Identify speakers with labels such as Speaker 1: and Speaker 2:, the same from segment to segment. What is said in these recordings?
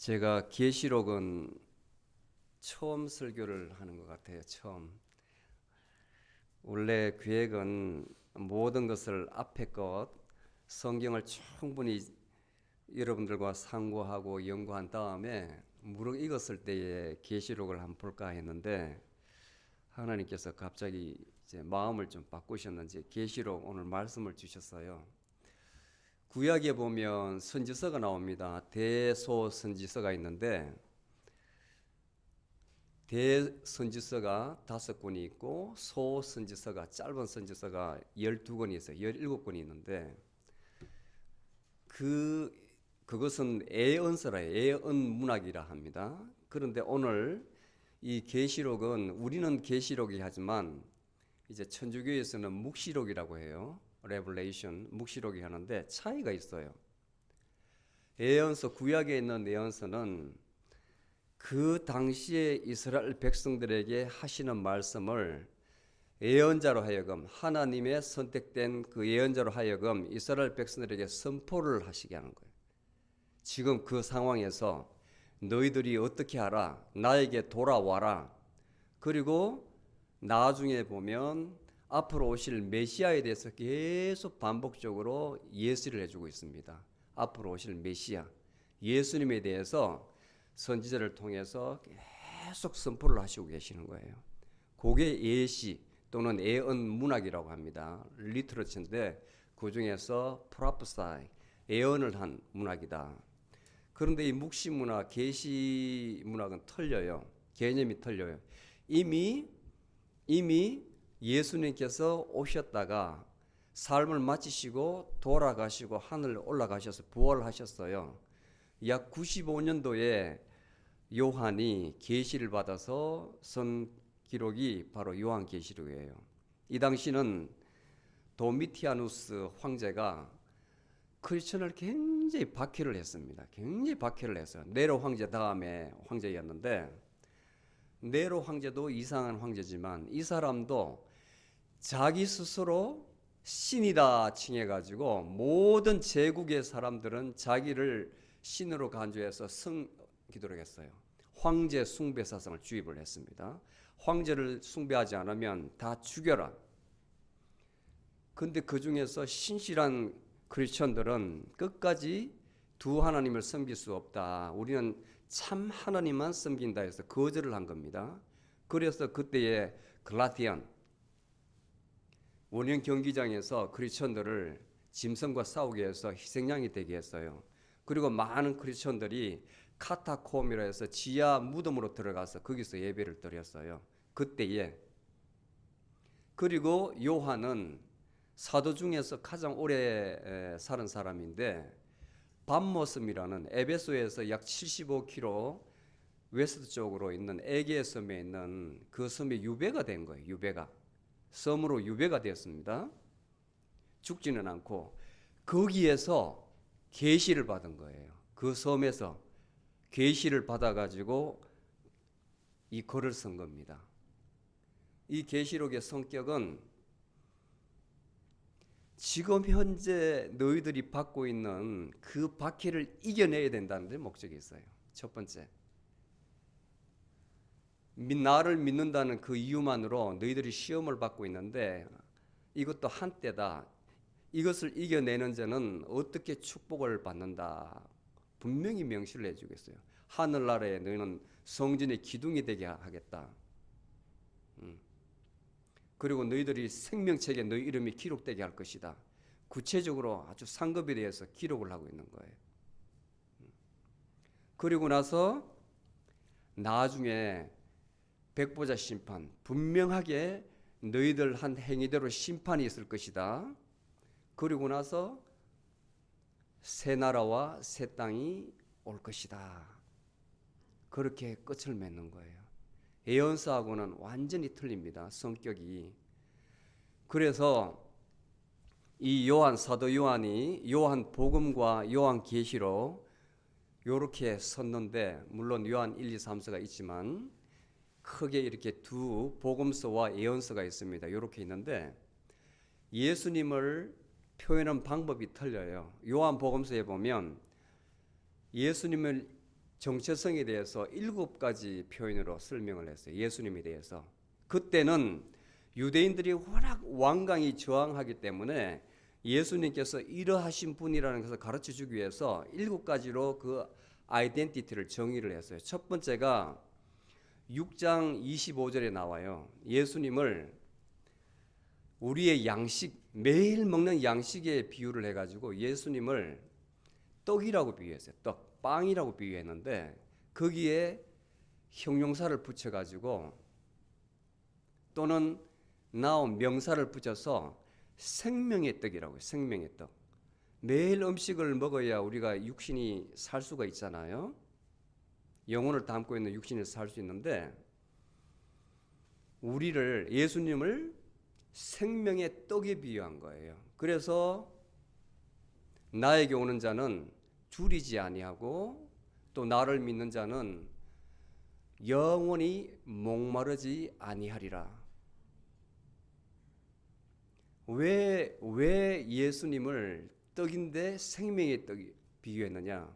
Speaker 1: 제가 계시록은 처음 설교를 하는 것 같아요. 처음. 원래 계획은 모든 것을 앞에 것 성경을 충분히 여러분들과 상고하고 연구한 다음에 무릇 익었을 때에 계시록을 한번 볼까 했는데 하나님께서 갑자기 이제 마음을 좀 바꾸셨는지 계시록 오늘 말씀을 주셨어요. 구약에 보면 선지서가 나옵니다. 대소선지서가 있는데 대선지서가 5권이 있고 소선지서가 짧은 선지서가 12권이 있어요. 17권이 있는데 그것은 애언서라 애언 문학이라 합니다. 그런데 오늘 이 계시록은 우리는 계시록이 하지만 이제 천주교에서는 묵시록이라고 해요. 레블레이션 묵시록이 하는데 차이가 있어요. 애언서 구약에 있는 애언서는 그 당시에 이스라엘 백성들에게 하시는 말씀을 예언자로 하여금 하나님의 선택된 그 예언자로 하여금 이스라엘 백성들에게 선포를 하시게 하는 거예요. 지금 그 상황에서 너희들이 어떻게 하라, 나에게 돌아와라. 그리고 나중에 보면 앞으로 오실 메시아에 대해서 계속 반복적으로 예시를 해주고 있습니다. 앞으로 오실 메시아, 예수님에 대해서 선지자를 통해서 계속 선포를 하시고 계시는 거예요. 그게 예시 또는 예언 문학이라고 합니다. 리터러처인데 그 중에서 프로페사이 예언을 한 문학이다. 그런데 이 묵시 문학, 계시 문학은 틀려요. 개념이 틀려요. 이미 예수님께서 오셨다가 삶을 마치시고 돌아가시고 하늘 올라가셔서 부활하셨어요. 약 95년도에 요한이 계시를 받아서 쓴 기록이 바로 요한계시록이에요. 이 당시는 도미티아누스 황제가 크리스천을 굉장히 박해를 했습니다. 굉장히 박해를 했어요. 네로 황제 다음에 황제였는데 네로 황제도 이상한 황제지만 이 사람도 자기 스스로 신이다 칭해가지고 모든 제국의 사람들은 자기를 신으로 간주해서 기도를 했어요. 황제 숭배 사상을 주입을 했습니다. 황제를 숭배하지 않으면 다 죽여라. 근데 그 중에서 신실한 크리스천들은 끝까지 두 하나님을 섬길 수 없다. 우리는 참 하나님만 섬긴다 해서 거절을 한 겁니다. 그래서 그때의 글라티안 원형 경기장에서 크리스천들을 짐승과 싸우게 해서 희생양이 되게 했어요. 그리고 많은 크리스천들이 카타콤이라 해서 지하 무덤으로 들어가서 거기서 예배를 드렸어요. 그때에. 그리고 요한은 사도 중에서 가장 오래 사는 사람인데 밤모섬이라는 에베소에서 약 75km 웨스트 쪽으로 있는 에게 섬에 있는 그 섬에 유배가 된 거예요. 유배가. 섬으로 유배가 되었습니다. 죽지는 않고 거기에서 계시를 받은 거예요. 그 섬에서 계시를 받아가지고 이 글을 쓴 겁니다. 이 계시록의 성격은 지금 현재 너희들이 받고 있는 그 박해를 이겨내야 된다는 데 목적이 있어요. 첫 번째, 나를 믿는다는 그 이유만으로 너희들이 시험을 받고 있는데 이것도 한때다. 이것을 이겨내는 자는 어떻게 축복을 받는다. 분명히 명시를 해주겠어요. 하늘나라에 너희는 성전의 기둥이 되게 하겠다. 그리고 너희들이 생명책에 너희 이름이 기록되게 할 것이다. 구체적으로 아주 상급에 대해서 기록을 하고 있는 거예요. 그리고 나서 나중에 백보자 심판, 분명하게 너희들 한 행위대로 심판이 있을 것이다. 그리고 나서 새 나라와 새 땅이 올 것이다. 그렇게 끝을 맺는 거예요. 예언서하고는 완전히 틀립니다. 성격이. 그래서 이 요한 사도 요한이 요한 복음과 요한 계시록 이렇게 섰는데 물론 요한 1, 2, 3서가 있지만 크게 이렇게 두 복음서와 예언서가 있습니다. 이렇게 있는데 예수님을 표현한 방법이 틀려요. 요한 복음서에 보면 예수님을 정체성에 대해서 7가지 표현으로 설명을 했어요. 예수님에 대해서. 그때는 유대인들이 워낙 완강히 저항하기 때문에 예수님께서 이러하신 분이라는 것을 가르쳐 주기 위해서 7가지로 그 아이덴티티를 정의를 했어요. 첫 번째가 6장 25절에 나와요. 예수님을 우리의 양식, 매일 먹는 양식에 비유를 해가지고 예수님을 떡이라고 비유했어요. 떡, 빵이라고 비유했는데 거기에 형용사를 붙여가지고 또는 나온 명사를 붙여서 생명의 떡이라고 해요. 생명의 떡. 매일 음식을 먹어야 우리가 육신이 살 수가 있잖아요. 영혼을 담고 있는 육신이 살 수 있는데 우리를, 예수님을 생명의 떡에 비유한 거예요. 그래서 나에게 오는 자는 줄이지 아니하고 또 나를 믿는 자는 영원히 목마르지 아니하리라. 왜 예수님을 떡인데 생명의 떡이 비유했느냐?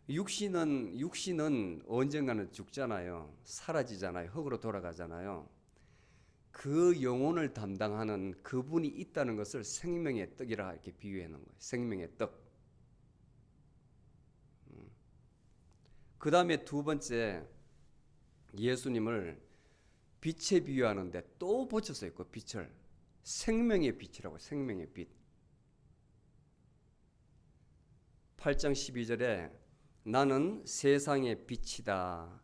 Speaker 1: 육신은 언젠가는 죽잖아요. 사라지잖아요. 흙으로 돌아가잖아요. 그 영혼을 담당하는 그분이 있다는 것을 생명의 떡이라 이렇게 비유해 놓은 거예요. 생명의 떡. 그 다음에 두 번째, 예수님을 빛에 비유하는데 또 붙였어요. 그 빛을 생명의 빛이라고. 생명의 빛. 8장 12절에 나는 세상의 빛이다.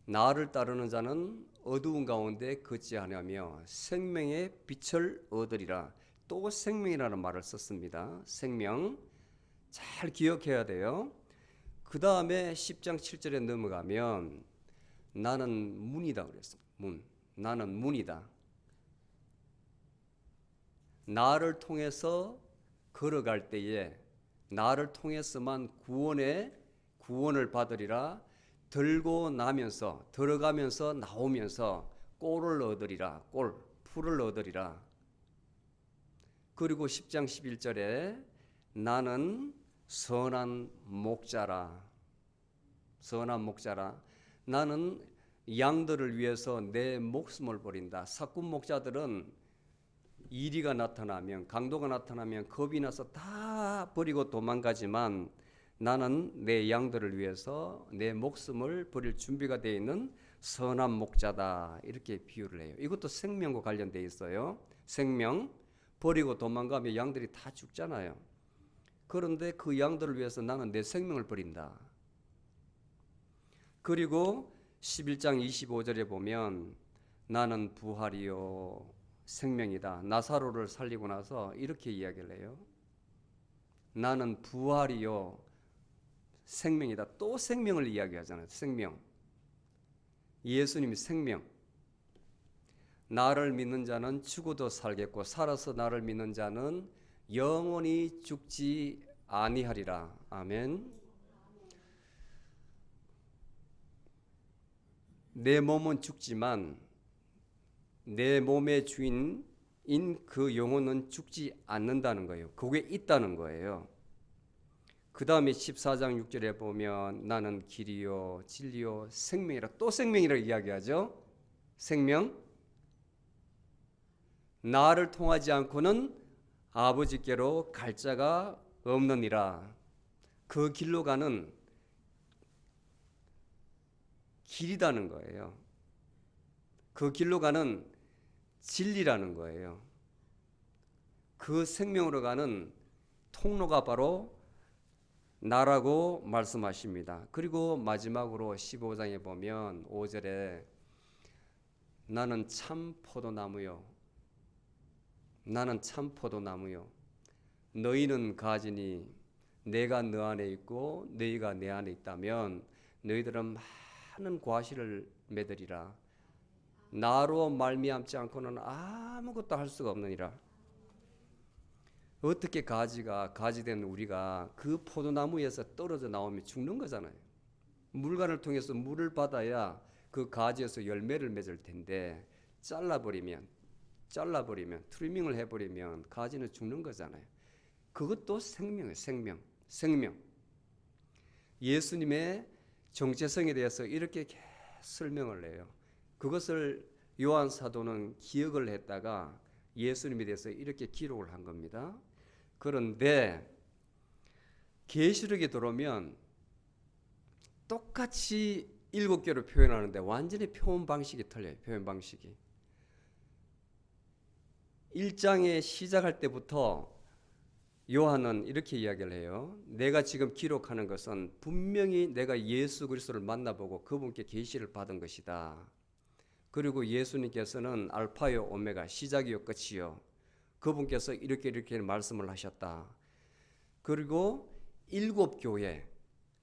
Speaker 1: 나를 따르는 자는 어두운 가운데 걷지 아니하며 생명의 빛을 얻으리라. 또 생명이라는 말을 썼습니다. 생명. 잘 기억해야 돼요. 그 다음에 10장 7절에 넘어가면 나는 문이다 그랬어요. 문. 나는 문이다. 나를 통해서 걸어갈 때에 나를 통해서만 구원을 받으리라. 들어가면서 나오면서 꼴을 얻으리라. 풀을 얻으리라. 그리고 10장 11절에 나는 선한 목자라. 나는 양들을 위해서 내 목숨을 버린다. 사꾼 목자들은 이리가 나타나면, 강도가 나타나면 겁이 나서 다 버리고 도망가지만 나는 내 양들을 위해서 내 목숨을 버릴 준비가 되어 있는 선한 목자다. 이렇게 비유를 해요. 이것도 생명과 관련되어 있어요. 생명. 버리고 도망가면 양들이 다 죽잖아요. 그런데 그 양들을 위해서 나는 내 생명을 버린다. 그리고 11장 25절에 보면 나는 부활이요 생명이다. 나사로를 살리고 나서 이렇게 이야기를 해요. 나는 부활이요 생명이다. 또 생명을 이야기하잖아요. 생명. 예수님이 생명. 나를 믿는 자는 죽어도 살겠고 살아서 나를 믿는 자는 영원히 죽지 아니하리라. 아멘. 내 몸은 죽지만 내 몸의 주인인 그 영혼은 죽지 않는다는 거예요. 그게 있다는 거예요. 그 다음에 14장 6절에 보면 나는 길이요 진리요 생명이라. 또 생명이라 이야기하죠. 생명. 나를 통하지 않고는 아버지께로 갈 자가 없느니라. 그 길로 가는 길이라는 거예요. 그 길로 가는 진리라는 거예요. 그 생명으로 가는 통로가 바로 나라고 말씀하십니다. 그리고 마지막으로 15장에 보면 5절에 나는 참 포도나무요. 나는 참 포도나무요. 너희는 가지니 내가 너 안에 있고 너희가 내 안에 있다면 너희들은 많은 과실을 맺으리라. 나로 말미암지 않고는 아무것도 할 수가 없느니라. 어떻게 가지된 우리가 그 포도나무에서 떨어져 나오면 죽는 거잖아요. 물관을 통해서 물을 받아야 그 가지에서 열매를 맺을 텐데 잘라버리면 트리밍을 해버리면 가지는 죽는 거잖아요. 그것도 생명이에요. 생명. 예수님의 정체성에 대해서 이렇게 설명을 해요. 그것을 요한 사도는 기억을 했다가 예수님에 대해서 이렇게 기록을 한 겁니다. 그런데 계시록에 들어오면 똑같이 7개로 표현하는데 완전히 표현 방식이 틀려요. 표현 방식이. 1장에 시작할 때부터 요한은 이렇게 이야기를 해요. 내가 지금 기록하는 것은 분명히 내가 예수 그리스도를 만나보고 그분께 계시를 받은 것이다. 그리고 예수님께서는 알파요 오메가, 시작이요 끝이요. 그분께서 이렇게 말씀을 하셨다. 그리고 7교회,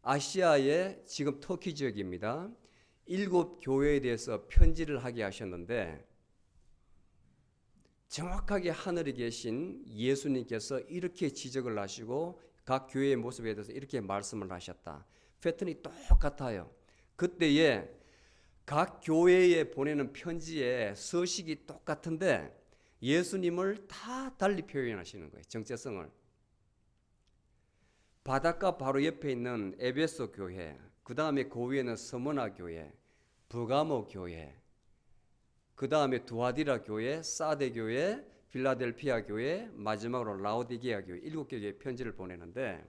Speaker 1: 아시아의 지금 터키 지역입니다. 7교회에 대해서 편지를 하게 하셨는데 정확하게 하늘에 계신 예수님께서 이렇게 지적을 하시고 각 교회의 모습에 대해서 이렇게 말씀을 하셨다. 패턴이 똑같아요. 그때에 각 교회에 보내는 편지의 서식이 똑같은데 예수님을 다 달리 표현하시는 거예요. 정체성을. 바닷가 바로 옆에 있는 에베소 교회, 그 다음에 그 위에는 스무나 교회, 버가모 교회, 그 다음에 두아디라 교회, 사데 교회, 필라델피아 교회, 마지막으로 라오디게아 교회 7개의 편지를 보내는데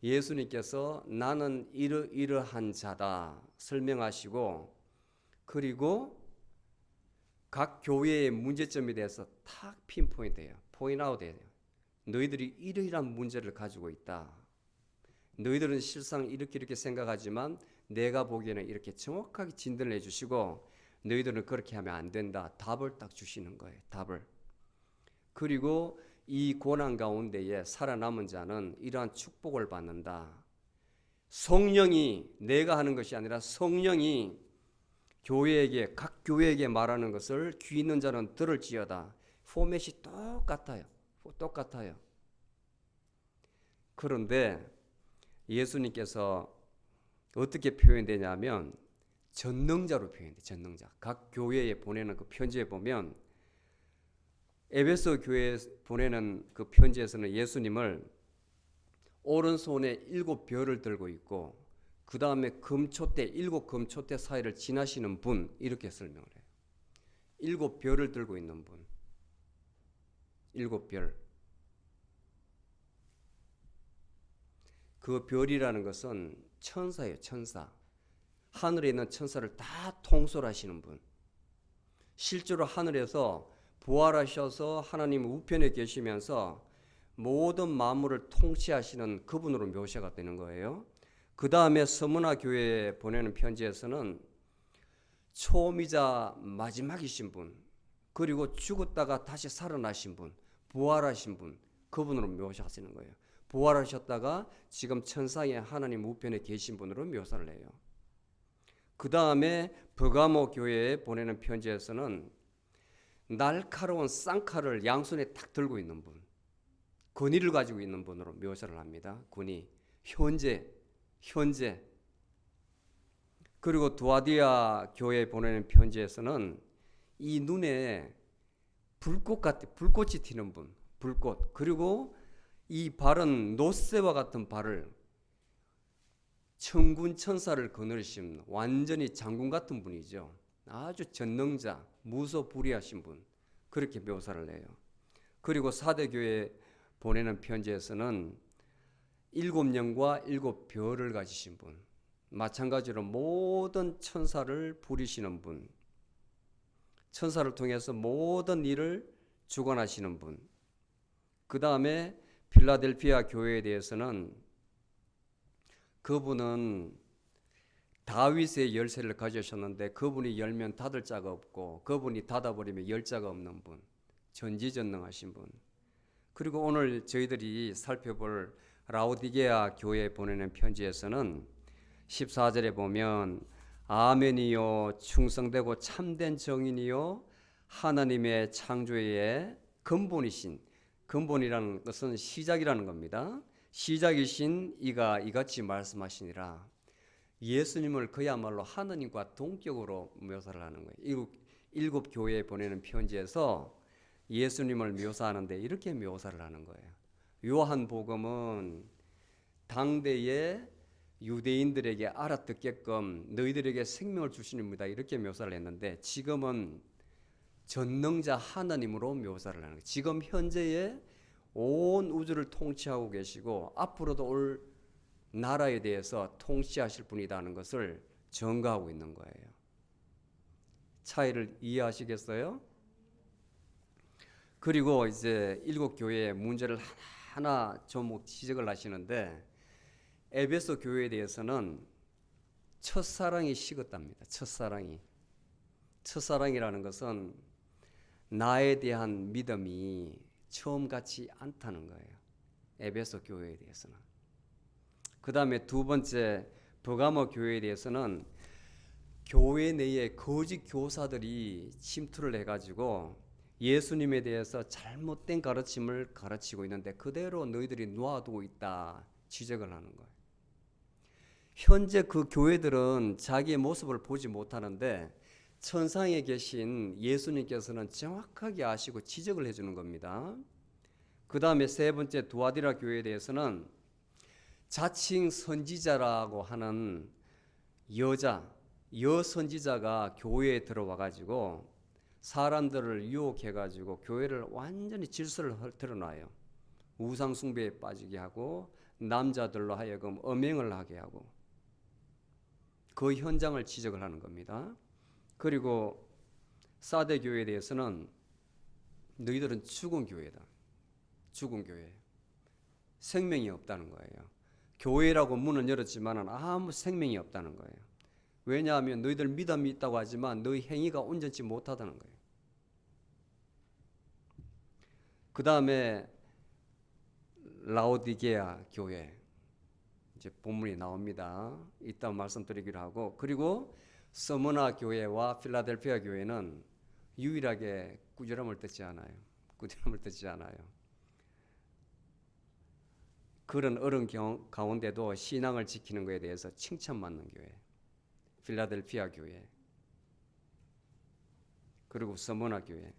Speaker 1: 예수님께서 나는 이러한 자다 설명하시고 그리고 각 교회의 문제점에 대해서 탁 핀포인트해요. 포인트아웃해요. 너희들이 이러이러한 문제를 가지고 있다. 너희들은 실상 이렇게 생각하지만 내가 보기에는 이렇게 정확하게 진단을 해주시고 너희들은 그렇게 하면 안 된다. 답을 딱 주시는 거예요. 답을. 그리고 이 고난 가운데에 살아남은 자는 이러한 축복을 받는다. 성령이 내가 하는 것이 아니라 성령이 교회에게 각 교회에게 말하는 것을 귀 있는 자는 들을지어다. 포맷이 똑같아요. 그런데 예수님께서 어떻게 표현되냐면 전능자로 표현돼. 전능자. 각 교회에 보내는 그 편지에 보면 에베소 교회에 보내는 그 편지에서는 예수님을 오른손에 7별을 들고 있고 그 다음에 금초대 7금초대 사이를 지나시는 분 이렇게 설명을 해요. 7별을 들고 있는 분. 7별. 그 별이라는 것은 천사예요. 천사. 하늘에 있는 천사를 다 통솔하시는 분. 실제로 하늘에서 부활하셔서 하나님 우편에 계시면서 모든 만물을 통치하시는 그분으로 묘사가 되는 거예요. 그 다음에 서문화 교회에 보내는 편지에서는 처음이자 마지막이신 분, 그리고 죽었다가 다시 살아나신 분, 부활하신 분, 그분으로 묘사하시는 거예요. 부활하셨다가 지금 천상의 하나님 우편에 계신 분으로 묘사를 해요. 그 다음에 버가모 교회에 보내는 편지에서는 날카로운 쌍칼을 양손에 딱 들고 있는 분, 권위를 가지고 있는 분으로 묘사를 합니다. 권위, 현재. 그리고 두아디아 교회에 보내는 편지에서는 이 눈에 불꽃이 튀는 분, 불꽃. 그리고 이 발은 노새와 같은 발을 천군 천사를 거느리신 완전히 장군 같은 분이죠. 아주 전능자, 무소불위하신 분. 그렇게 묘사를 해요. 그리고 사대교회 보내는 편지에서는 7영과 7별을 가지신 분. 마찬가지로 모든 천사를 부리시는 분. 천사를 통해서 모든 일을 주관하시는 분. 그 다음에 필라델피아 교회에 대해서는 그분은 다윗의 열쇠를 가지셨는데 그분이 열면 닫을 자가 없고 그분이 닫아버리면 열 자가 없는 분. 전지전능하신 분. 그리고 오늘 저희들이 살펴볼 라오디게아 교회에 보내는 편지에서는 14절에 보면 아멘이요 충성되고 참된 정인이요 하나님의 창조의 근본이신, 근본이라는 것은 시작이라는 겁니다. 시작이신 이가 이같이 말씀하시니라. 예수님을 그야말로 하느님과 동격으로 묘사를 하는 거예요. 일곱 교회에 보내는 편지에서 예수님을 묘사하는데 이렇게 묘사를 하는 거예요. 요한복음은 당대의 유대인들에게 알아듣게끔 너희들에게 생명을 주시는입니다. 이렇게 묘사를 했는데 지금은 전능자 하나님으로 묘사를 하는 거예요. 지금 현재의 온 우주를 통치하고 계시고 앞으로도 올 나라에 대해서 통치하실 분이라는 것을 증거하고 있는 거예요. 차이를 이해하시겠어요? 그리고 이제 일곱 교회의 문제를 하나 조목 지적을 하시는데 에베소 교회에 대해서는 첫사랑이 식었답니다. 첫사랑이라는 것은 나에 대한 믿음이 처음 같지 않다는 거예요. 에베소 교회에 대해서는. 그 다음에 두 번째 버가모 교회에 대해서는 교회 내에 거짓 교사들이 침투를 해가지고 예수님에 대해서 잘못된 가르침을 가르치고 있는데 그대로 너희들이 놓아두고 있다 지적을 하는 거예요. 현재 그 교회들은 자기의 모습을 보지 못하는데 천상에 계신 예수님께서는 정확하게 아시고 지적을 해주는 겁니다. 그 다음에 세 번째 두아디라 교회에 대해서는 자칭 선지자라고 하는 여선지자가 교회에 들어와 가지고 사람들을 유혹해 가지고 교회를 완전히 질서를 드러나요. 우상 숭배에 빠지게 하고 남자들로 하여금 음행을 하게 하고 그 현장을 지적을 하는 겁니다. 그리고 사대 교회에 대해서는 너희들은 죽은 교회다. 죽은 교회. 생명이 없다는 거예요. 교회라고 문은 열었지만 아무 생명이 없다는 거예요. 왜냐하면 너희들 믿음이 있다고 하지만 너희 행위가 온전치 못하다는 거예요. 그 다음에 라오디게아 교회 이제 본문이 나옵니다. 이따 말씀드리기로 하고 그리고 서머나 교회와 필라델피아 교회는 유일하게 꾸지람을 듣지 않아요. 그런 어려운 가운데도 신앙을 지키는 것에 대해서 칭찬받는 교회. 필라델피아 교회. 그리고 서머나 교회.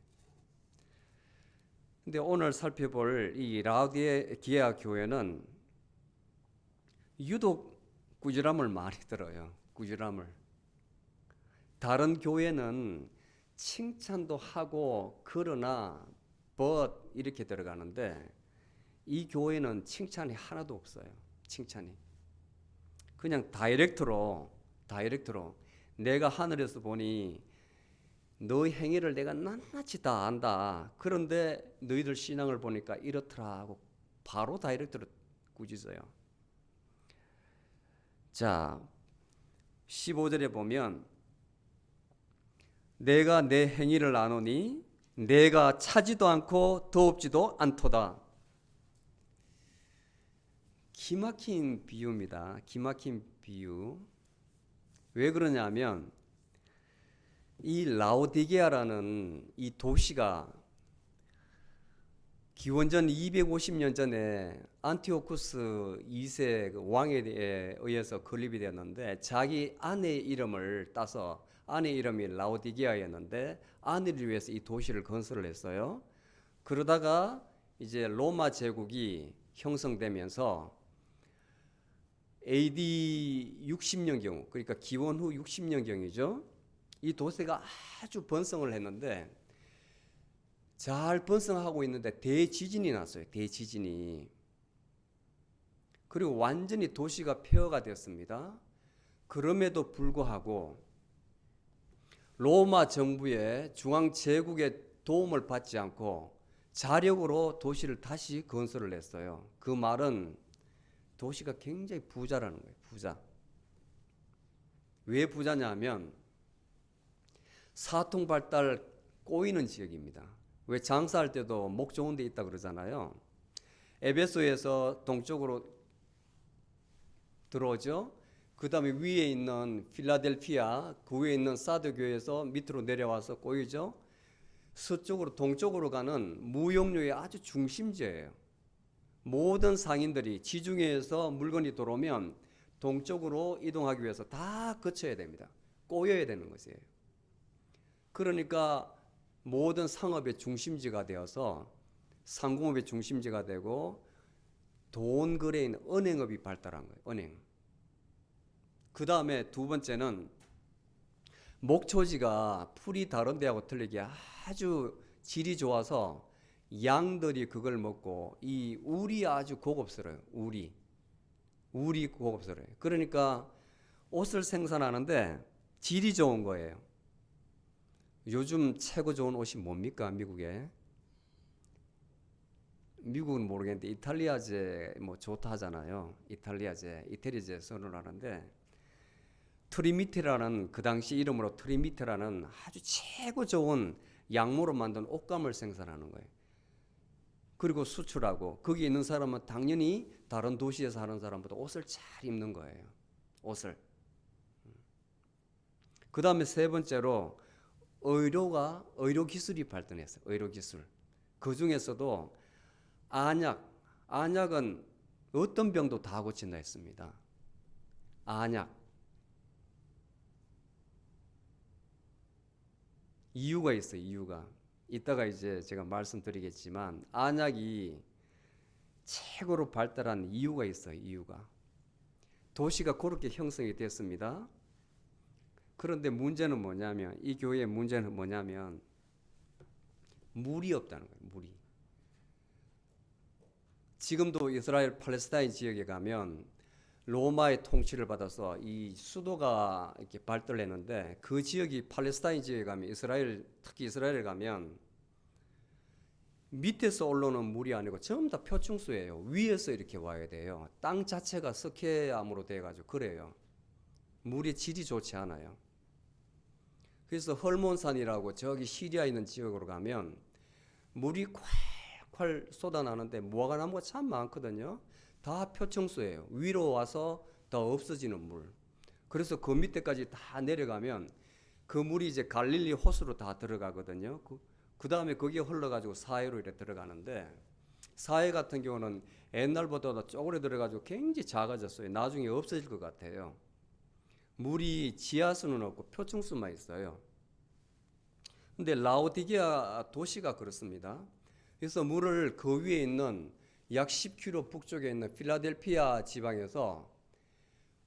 Speaker 1: 근데 오늘 살펴볼 이 라오디게아 교회는 유독 꾸지람을 많이 들어요. 꾸지람을. 다른 교회는 칭찬도 하고 그러나 but 이렇게 들어가는데 이 교회는 칭찬이 하나도 없어요. 칭찬이. 그냥 다이렉트로 내가 하늘에서 보니 너의 행위를 내가 낱낱이 다 안다. 그런데 너희들 신앙을 보니까 이렇더라 하고 바로 다이렉트로 꾸짖어요. 자, 15절에 보면 내가 내 행위를 아노니 내가 차지도 않고 더웁지도 않도다. 기막힌 비유입니다. 기막힌 비유. 왜 그러냐면 이 라오디게아라는 이 도시가 기원전 250년 전에 안티오쿠스 2세 왕에 의해서 건립이 되었는데 자기 아내의 이름을 따서 아내 이름이 라오디게아였는데 아내를 위해서 이 도시를 건설을 했어요. 그러다가 이제 로마 제국이 형성되면서 AD 60년경 그러니까 기원 후 60년경이죠. 이 도시가 아주 번성을 했는데 잘 번성하고 있는데 대지진이 났어요. 대지진이. 그리고 완전히 도시가 폐허가 되었습니다. 그럼에도 불구하고 로마 정부의 중앙 제국의 도움을 받지 않고 자력으로 도시를 다시 건설을 했어요. 그 말은 도시가 굉장히 부자라는 거예요. 부자. 왜 부자냐면 사통발달 꼬이는 지역입니다. 왜 장사할 때도 목 좋은 데 있다 그러잖아요. 에베소에서 동쪽으로 들어오죠. 그 다음에 위에 있는 필라델피아, 그 위에 있는 사드 교회에서 밑으로 내려와서 꼬이죠. 서쪽으로 동쪽으로 가는 무역로의 아주 중심지예요. 모든 상인들이 지중해에서 물건이 들어오면 동쪽으로 이동하기 위해서 다 거쳐야 됩니다. 꼬여야 되는 것이에요. 그러니까 모든 상업의 중심지가 되어서 상공업의 중심지가 되고 돈 거래인 은행업이 발달한 거예요. 은행. 그 다음에 두 번째는 목초지가 풀이 다른 데하고 틀리게 아주 질이 좋아서 양들이 그걸 먹고 이 울이 아주 고급스러워요. 울이 고급스러워요. 그러니까 옷을 생산하는데 질이 좋은 거예요. 요즘 최고 좋은 옷이 뭡니까? 미국은 모르겠는데 이탈리아제 뭐 좋다 하잖아요. 이태리제 선언하는데 트리미테라는 그 당시 이름으로 트리미테라는 아주 최고 좋은 양모로 만든 옷감을 생산하는 거예요. 그리고 수출하고 거기 있는 사람은 당연히 다른 도시에서 하는 사람보다 옷을 잘 입는 거예요. 옷을. 그 다음에 세 번째로 의료 기술이 발전했어요. 의료 기술. 그 중에서도 안약은 어떤 병도 다 고친다 했습니다. 안약. 이유가 있어요. 이유가. 이따가 이제 제가 말씀드리겠지만 안약이 최고로 발달한 이유가 있어요. 이유가. 도시가 그렇게 형성이 됐습니다. 그런데 문제는 뭐냐면 이 교회의 문제는 뭐냐면 물이 없다는 거예요. 물이. 지금도 이스라엘 팔레스타인 지역에 가면 로마의 통치를 받아서 이 수도가 이렇게 발달했는데 그 지역이 팔레스타인 지역에 가면 특히 이스라엘에 가면 밑에서 올라오는 물이 아니고 전부 다 표층수예요. 위에서 이렇게 와야 돼요. 땅 자체가 석회암으로 돼가지고 그래요. 물의 질이 좋지 않아요. 그래서 헐몬산이라고 저기 시리아 있는 지역으로 가면 물이 콸콸 쏟아나는데 무화과나무가 참 많거든요. 다 표층수예요. 위로 와서 더 없어지는 물. 그래서 그 밑에까지 다 내려가면 그 물이 이제 갈릴리 호수로 다 들어가거든요. 그 다음에 거기에 흘러가지고 사해로 이렇게 들어가는데 사해 같은 경우는 옛날보다 쪼그려들어가지고 굉장히 작아졌어요. 나중에 없어질 것 같아요. 물이 지하수는 없고 표층수만 있어요. 근데 라오디게아 도시가 그렇습니다. 그래서 물을 그 위에 있는 약 10km 북쪽에 있는 필라델피아 지방에서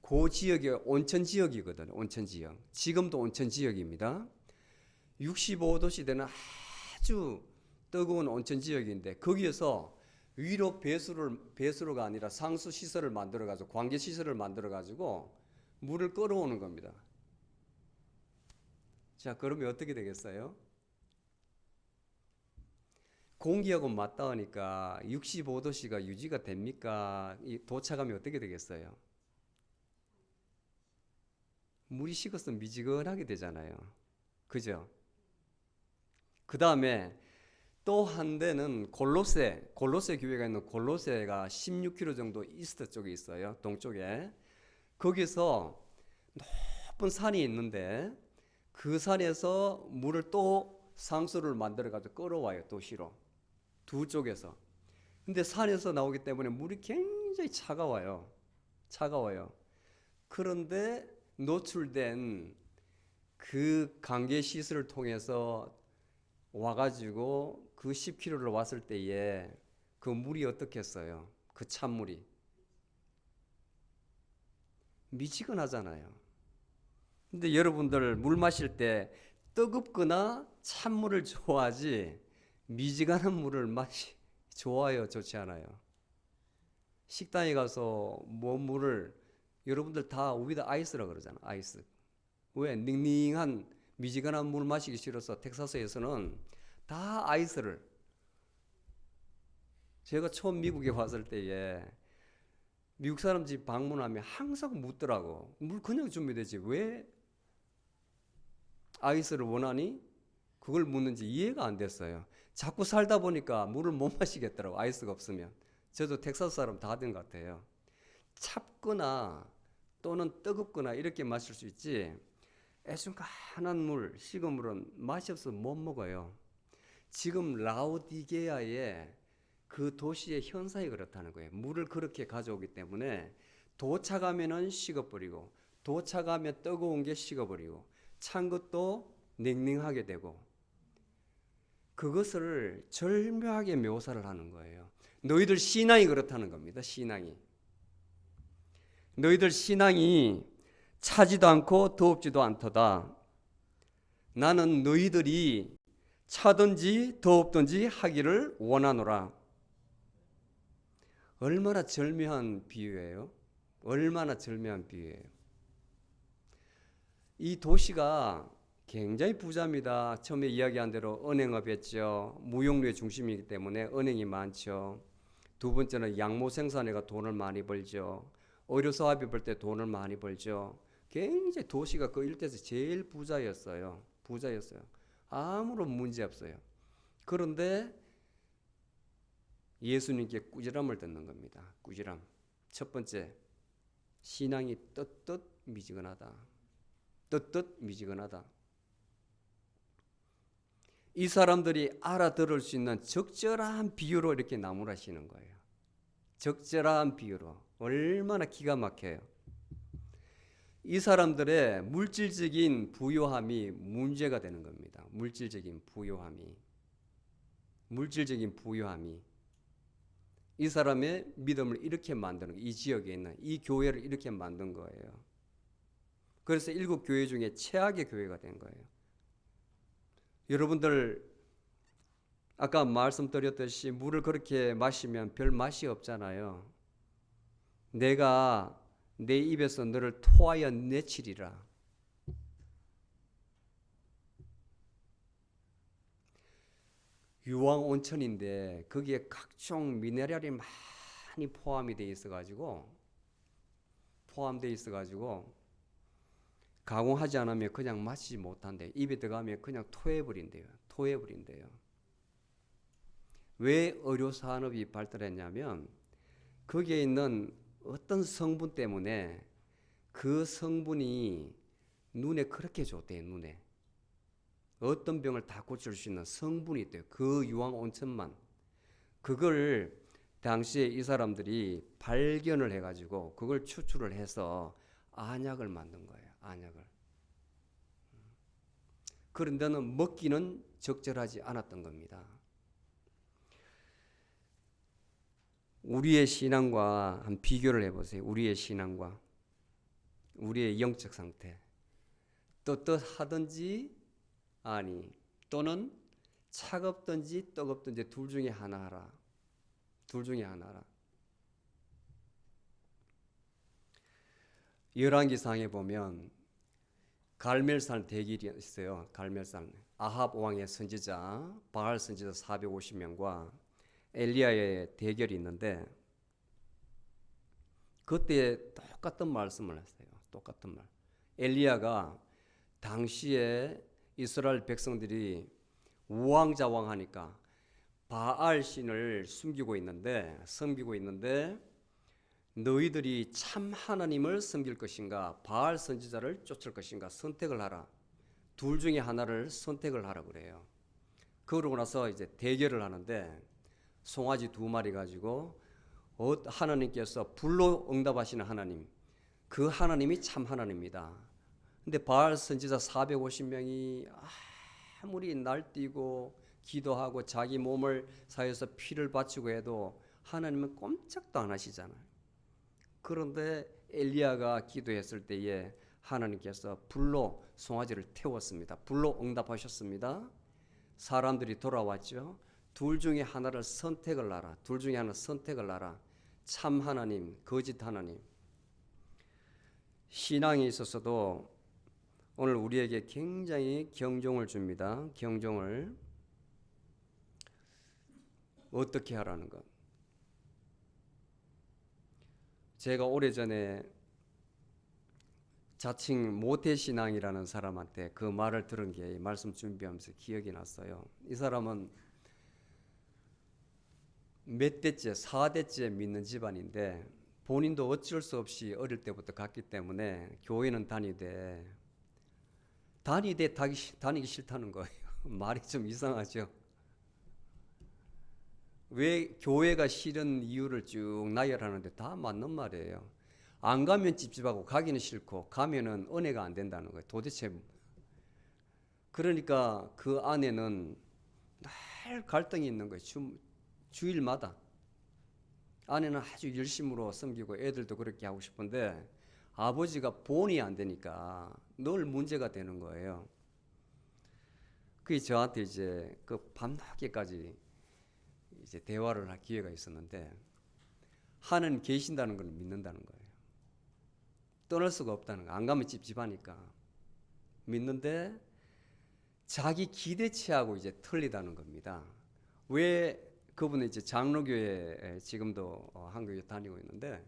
Speaker 1: 그 지역이 온천 지역이거든요. 온천 지역. 지금도 온천 지역입니다. 65도씨 되는 아주 뜨거운 온천 지역인데 거기에서 위로 배수로가 아니라 상수 시설을 만들어 가지고 관계 시설을 만들어 가지고 물을 끌어오는 겁니다. 자, 그러면 어떻게 되겠어요? 공기하고 맞닿으니까 65도씨가 유지가 됩니까? 도착하면 어떻게 되겠어요? 물이 식어서 미지근하게 되잖아요. 그죠? 그 다음에 또 한 데는 골로새 교회가 있는 골로새가 16km 정도 이스트 쪽에 있어요. 동쪽에. 거기서 높은 산이 있는데 그 산에서 물을 또 상수를 만들어 가지고 끌어와요. 도시로. 두 쪽에서. 근데 산에서 나오기 때문에 물이 굉장히 차가워요. 그런데 노출된 그 관계 시설을 통해서 와가지고 그 10km를 왔을 때에 그 물이 어떻겠어요? 그 찬물이 미지근하잖아요. 근데 여러분들 물 마실 때 뜨겁거나 찬물을 좋아하지 미지근한 물을 좋아요, 좋지 않아요? 식당에 가서 물을 여러분들 다 위다 아이스라 그러잖아. 아이스. 왜? 닝닝한 미지근한 물 마시기 싫어서 텍사스에서는 다 아이스를. 제가 처음 미국에 왔을 때에 미국 사람 집 방문하면 항상 묻더라고. 물 그냥 준비되지 왜 아이스를 원하니? 그걸 묻는지 이해가 안 됐어요. 자꾸 살다 보니까 물을 못 마시겠더라고. 아이스가 없으면. 저도 텍사스 사람 다 된 것 같아요. 찹거나 또는 뜨겁거나 이렇게 마실 수 있지 애순간한 물, 식은 물은 맛이 없어서 못 먹어요. 지금 라오디게아의 그 도시의 현상이 그렇다는 거예요. 물을 그렇게 가져오기 때문에 도착하면은 식어버리고 도착하면 뜨거운 게 식어버리고 찬 것도 냉랭하게 되고 그것을 절묘하게 묘사를 하는 거예요. 너희들 신앙이 그렇다는 겁니다. 신앙이. 너희들 신앙이 차지도 않고 더웁지도 않도다. 나는 너희들이 차든지 더웁든지 하기를 원하노라. 얼마나 절묘한 비유예요. 얼마나 절묘한 비유예요. 이 도시가 굉장히 부자입니다. 처음에 이야기한 대로 은행업이었죠. 무역류의 중심이기 때문에 은행이 많죠. 두 번째는 양모 생산해가 돈을 많이 벌죠. 의료사업이 벌 때 돈을 많이 벌죠. 굉장히 도시가 그 일대에서 제일 부자였어요. 아무런 문제 없어요. 그런데 예수님께 꾸지람을 듣는 겁니다. 꾸지람. 첫 번째, 신앙이 뜨뜻미지근하다. 이 사람들이 알아들을 수 있는 적절한 비유로 이렇게 나무라시는 거예요. 적절한 비유로. 얼마나 기가 막혀요. 이 사람들의 물질적인 부요함이 문제가 되는 겁니다. 물질적인 부요함이. 이 사람의 믿음을 이렇게 만드는 거예요. 이 지역에 있는 이 교회를 이렇게 만든 거예요. 그래서 7교회 중에 최악의 교회가 된 거예요. 여러분들 아까 말씀드렸듯이 물을 그렇게 마시면 별 맛이 없잖아요. 내가 내 입에서 너를 토하여 내치리라. 유황 온천인데 거기에 각종 미네랄이 많이 포함되어 있어가지고 가공하지 않으면 그냥 마시지 못한대. 입에 들어가면 그냥 토해버린대요. 왜 의료산업이 발달했냐면 거기에 있는 어떤 성분 때문에 그 성분이 눈에 그렇게 좋대요. 눈에. 어떤 병을 다 고칠 수 있는 성분이 있대요. 그 유황 온천만. 그걸 당시에 이 사람들이 발견을 해가지고 그걸 추출을 해서 안약을 만든 거예요. 안약을. 그런데는 먹기는 적절하지 않았던 겁니다. 우리의 신앙과 한 비교를 해보세요. 우리의 신앙과 우리의 영적 상태. 떳떳하든지 아니 또는 차갑든지 뜨겁든지 둘 중에 하나 하라. 열왕기상에 보면 갈멜산 대길이 있어요. 갈멜산. 아합 왕의 선지자, 바알 선지자 450명과 엘리야의 대결이 있는데 그때 똑같은 말씀을 했어요. 똑같은 말. 엘리야가 당시에 이스라엘 백성들이 우왕좌왕하니까 바알 신을 섬기고 있는데 너희들이 참 하나님을 섬길 것인가 바알 선지자를 쫓을 것인가 선택을 하라. 둘 중에 하나를 선택을 하라 그래요. 그러고 나서 이제 대결을 하는데 송아지 2마리 가지고 하나님께서 불로 응답하시는 하나님, 그 하나님이 참 하나님입니다. 근데 바알 선지자 450명이 아무리 날뛰고 기도하고 자기 몸을 사해서 피를 바치고 해도 하나님은 꼼짝도 안 하시잖아요. 그런데 엘리야가 기도했을 때에 하나님께서 불로 송아지를 태웠습니다. 불로 응답하셨습니다. 사람들이 돌아왔죠. 둘 중에 하나를 선택을 하라. 참 하나님, 거짓 하나님. 신앙에 있어서도 오늘 우리에게 굉장히 경종을 줍니다. 경종을. 어떻게 하라는 것. 제가 오래전에 자칭 모태신앙이라는 사람한테 그 말을 들은 게 말씀 준비하면서 기억이 났어요. 이 사람은 몇 대째, 4대째 믿는 집안인데 본인도 어쩔 수 없이 어릴 때부터 갔기 때문에 교회는 다니기 싫다는 거예요. 말이 좀 이상하죠. 왜 교회가 싫은 이유를 쭉 나열하는데 다 맞는 말이에요. 안 가면 찝찝하고 가기는 싫고 가면은 은혜가 안 된다는 거예요. 도대체 그러니까 그 안에는 늘 갈등이 있는 거예요. 주일마다 아내는 아주 열심으로 섬기고 애들도 그렇게 하고 싶은데 아버지가 본이 안 되니까 늘 문제가 되는 거예요. 그게 저한테 이제 그 밤늦게까지 이제 대화를 할 기회가 있었는데, 하나님 계신다는 걸 믿는다는 거예요. 떠날 수가 없다는 거. 안 가면 찝찝하니까 믿는데, 자기 기대치하고 이제 틀리다는 겁니다. 왜 그분은 이제 장로교회 지금도 한국에 다니고 있는데,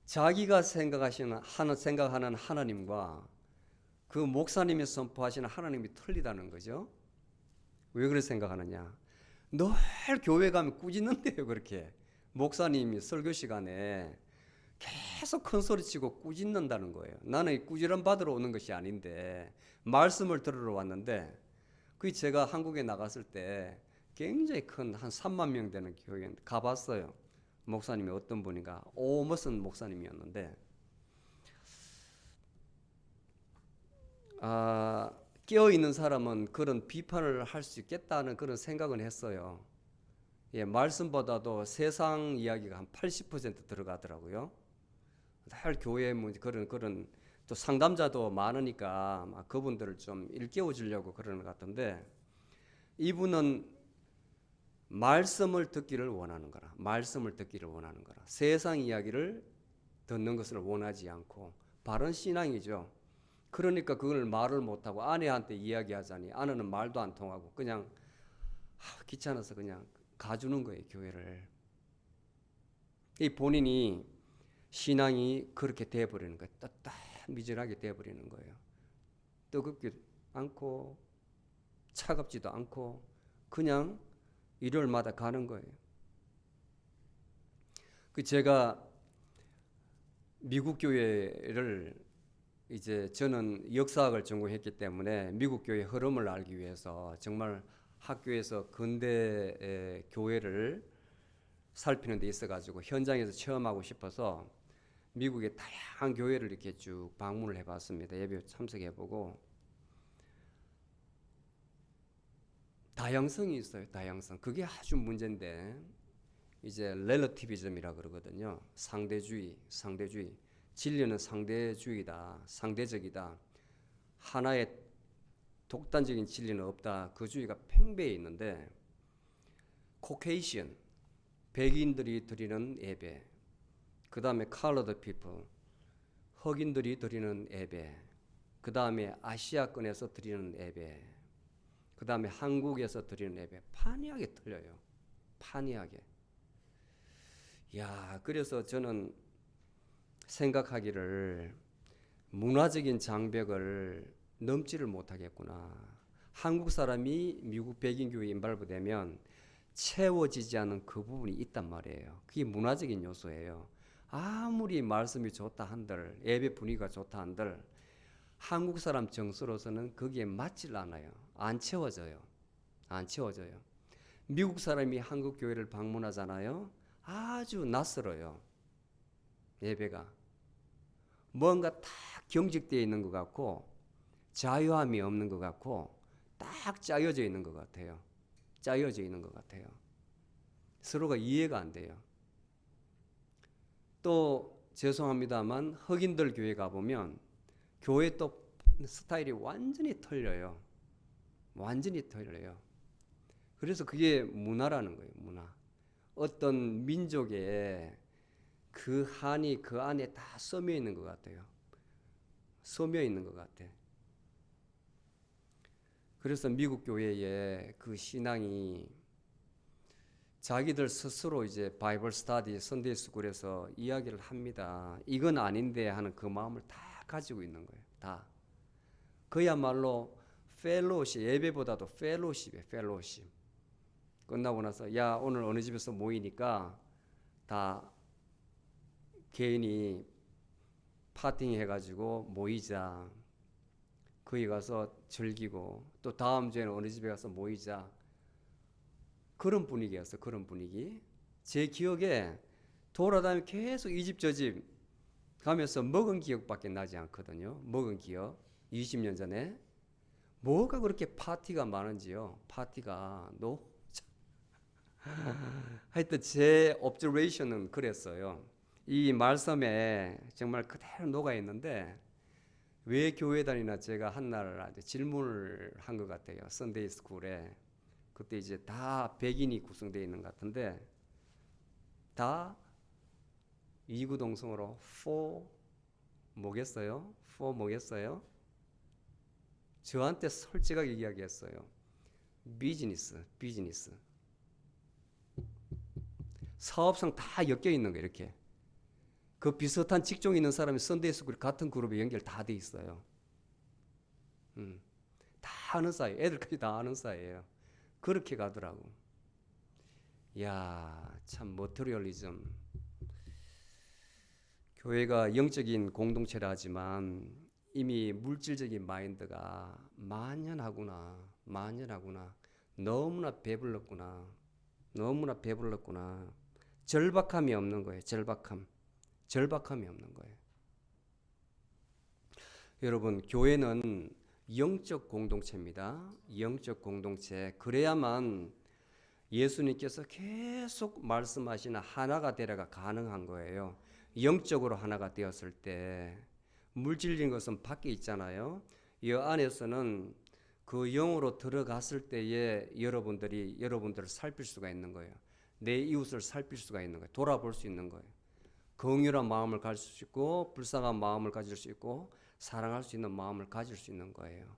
Speaker 1: 자기가 생각하는 하나님과 그 목사님이 선포하시는 하나님이 틀리다는 거죠. 왜 그렇게 생각하느냐? 늘 교회 가면 꾸짖는데요. 그렇게 목사님이 설교 시간에 계속 큰 소리 치고 꾸짖는다는 거예요. 나는 꾸지람 받으러 오는 것이 아닌데 말씀을 들으러 왔는데, 그 제가 한국에 나갔을 때 굉장히 큰 한 3만 명 되는 교회에 가봤어요. 목사님이 어떤 분인가, 오머슨 목사님이었는데, 깨어있는 사람은 그런 비판을 할 수 있겠다는 그런 생각은 했어요. 예, 말씀보다도 세상 이야기가 한 80% 들어가더라고요. 늘 교회 문제, 그런 또 상담자도 많으니까 막 그분들을 좀 일깨워 주려고 그러는 것 같은데, 이분은 말씀을 듣기를 원하는 거라. 말씀을 듣기를 원하는 거라. 세상 이야기를 듣는 것을 원하지 않고, 바른 신앙이죠. 그러니까 그걸 말을 못하고 아내한테 이야기하자니 아내는 말도 안 통하고 그냥 귀찮아서 그냥 가주는 거예요, 교회를. 이 본인이 신앙이 그렇게 돼버리는 거예요. 미진하게 돼버리는 거예요. 뜨겁지도 않고 차갑지도 않고 그냥 일요일마다 가는 거예요. 제가 미국 교회를, 이제 저는 역사학을 전공했기 때문에 미국 교회 흐름을 알기 위해서 정말 학교에서 근대 교회를 살피는 데 있어가지고 현장에서 체험하고 싶어서 미국의 다양한 교회를 이렇게 쭉 방문을 해봤습니다. 예배 참석해보고. 다양성이 있어요. 다양성. 그게 아주 문제인데, 이제 렐러티비즘이라 그러거든요. 상대주의. 진리는 상대주의다. 상대적이다. 하나의 독단적인 진리는 없다. 그 주의가 팽배해 있는데, 코케이션, 백인들이 드리는 예배, 그 다음에 colored people, 흑인들이 드리는 예배, 그 다음에 아시아권에서 드리는 예배, 그 다음에 한국에서 드리는 예배, 판이하게 틀려요. 판이하게. 그래서 저는 생각하기를, 문화적인 장벽을 넘지를 못하겠구나. 한국 사람이 미국 백인 교회에 인발부되면 채워지지 않은 그 부분이 있단 말이에요. 그게 문화적인 요소예요. 아무리 말씀이 좋다 한들, 예배 분위기가 좋다 한들, 한국 사람 정서로서는 거기에 맞질 않아요. 안 채워져요. 미국 사람이 한국 교회를 방문하잖아요. 아주 낯설어요. 예배가 뭔가 딱 경직되어 있는 것 같고 자유함이 없는 것 같고 딱 짜여져 있는 것 같아요. 서로가 이해가 안 돼요. 또 죄송합니다만 흑인들 교회 가보면 교회 또 스타일이 완전히 틀려요. 그래서 그게 문화라는 거예요. 문화. 어떤 민족의 그 한이 그 안에 다 스며 있는 것 같아요. 그래서 미국 교회의 그 신앙이 자기들 스스로 이제 바이블 스터디, 선데이 스쿨에서 이야기를 합니다. 이건 아닌데 하는 그 마음을 다 가지고 있는 거예요. 다. 그야말로 펠로십, 예배보다도 펠로십이에요. 펠로십. 끝나고 나서 야 오늘 어느 집에서 모이니까 다 개인이 파팅 해가지고 모이자. 거기 가서 즐기고 또 다음 주에는 어느 집에 가서 모이자. 그런 분위기였어요. 그런 분위기. 제 기억에 돌아다니며 계속 이 집 저 집 가면서 먹은 기억밖에 나지 않거든요. 먹은 기억. 20년 전에. 뭐가 그렇게 파티가 많은지요. 파티가 하여튼 제 observation은 그랬어요. 이 말씀에 정말 그대로 녹아 있는데 왜 교회 다니나 제가 한날 질문을 한 것 같아요. 선데이 스쿨에. 그때 이제 다 백인이 구성되어 있는 것 같은데 다 이구동성으로 for 뭐겠어요? for 뭐겠어요? 저한테 솔직하게 이야기했어요. 비즈니스. 사업상 다 엮여 있는 거예요, 이렇게. 그 비슷한 직종에 있는 사람이 선데이 스쿨 같은 그룹에 연결 다 돼 있어요. 다 아는 사이, 애들까지 다 아는 사이예요. 그렇게 가더라고. 이야, 참 머터리얼리즘. 교회가 영적인 공동체라 하지만 이미 물질적인 마인드가 만연하구나. 너무나 배불렀구나. 절박함이 없는 거예요. 절박함이 없는 거예요. 여러분, 교회는 영적 공동체입니다. 영적 공동체. 그래야만 예수님께서 계속 말씀하시는 하나가 되라가 가능한 거예요. 영적으로 하나가 되었을 때 물질적인 것은 밖에 있잖아요. 이 안에서는 그 영으로 들어갔을 때에 여러분들을 살필 수가 있는 거예요. 내 이웃을 살필 수가 있는 거예요. 돌아볼 수 있는 거예요. 긍휼한 마음을 가질 수 있고 불쌍한 마음을 가질 수 있고 사랑할 수 있는 마음을 가질 수 있는 거예요.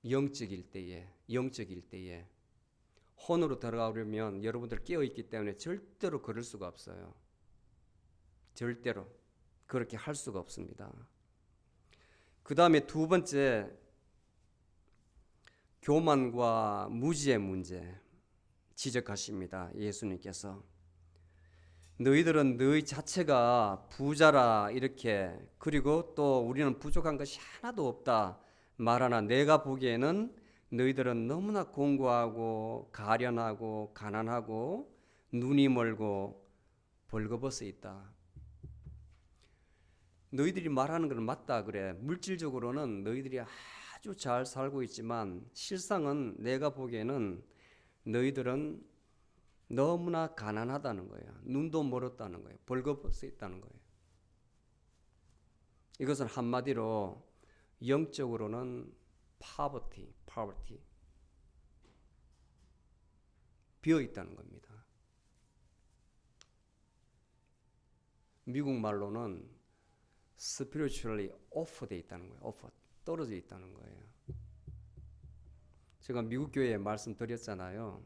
Speaker 1: 영적일 때에 혼으로 들어가려면 여러분들 깨어있기 때문에 절대로 그럴 수가 없어요. 절대로 그렇게 할 수가 없습니다. 그 다음에 두 번째, 교만과 무지의 문제 지적하십니다. 예수님께서. 너희들은 너희 자체가 부자라 이렇게, 그리고 또 우리는 부족한 것이 하나도 없다 말하나 내가 보기에는 너희들은 너무나 공고하고 가련하고 가난하고 눈이 멀고 벌거벗어 있다. 너희들이 말하는 건 맞다 그래. 물질적으로는 너희들이 아주 잘 살고 있지만 실상은 내가 보기에는 너희들은 너무나 가난하다는 거예요. 눈도 멀었다는 거예요. 벌거벗어 있다는 거예요. 이것은 한마디로 영적으로는 poverty 비어 있다는 겁니다. 미국 말로는 spiritually off 돼 있다는 거예요. off, 떨어져 있다는 거예요. 제가 미국 교회에 말씀 드렸잖아요.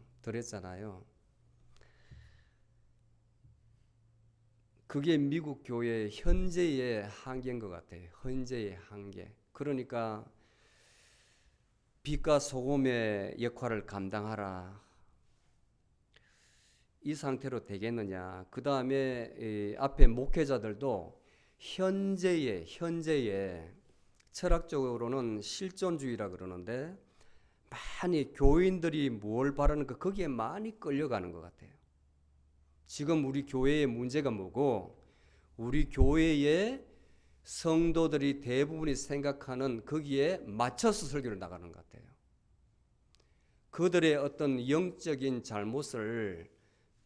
Speaker 1: 그게 미국 교회의 현재의 한계인 것 같아요. 현재의 한계. 그러니까 빛과 소금의 역할을 감당하라. 이 상태로 되겠느냐. 그 다음에 앞에 목회자들도 현재의 철학적으로는 실존주의라 그러는데 많이 교인들이 뭘 바라는가 거기에 많이 끌려가는 것 같아요. 지금 우리 교회의 문제가 뭐고 우리 교회의 성도들이 대부분이 생각하는 거기에 맞춰서 설교를 나가는 것 같아요. 그들의 어떤 영적인 잘못을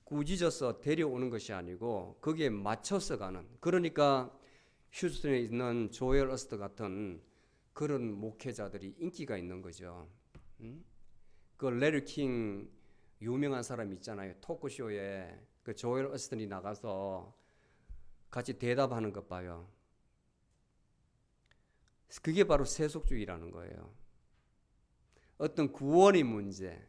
Speaker 1: 꾸짖어서 데려오는 것이 아니고 거기에 맞춰서 가는, 그러니까 휴스턴에 있는 조엘 어스트 같은 그런 목회자들이 인기가 있는 거죠. 그 레리 킹 유명한 사람 있잖아요. 토크쇼에 그 조엘 어스틴이 나가서 같이 대답하는 것 봐요. 그게 바로 세속주의라는 거예요. 어떤 구원의 문제.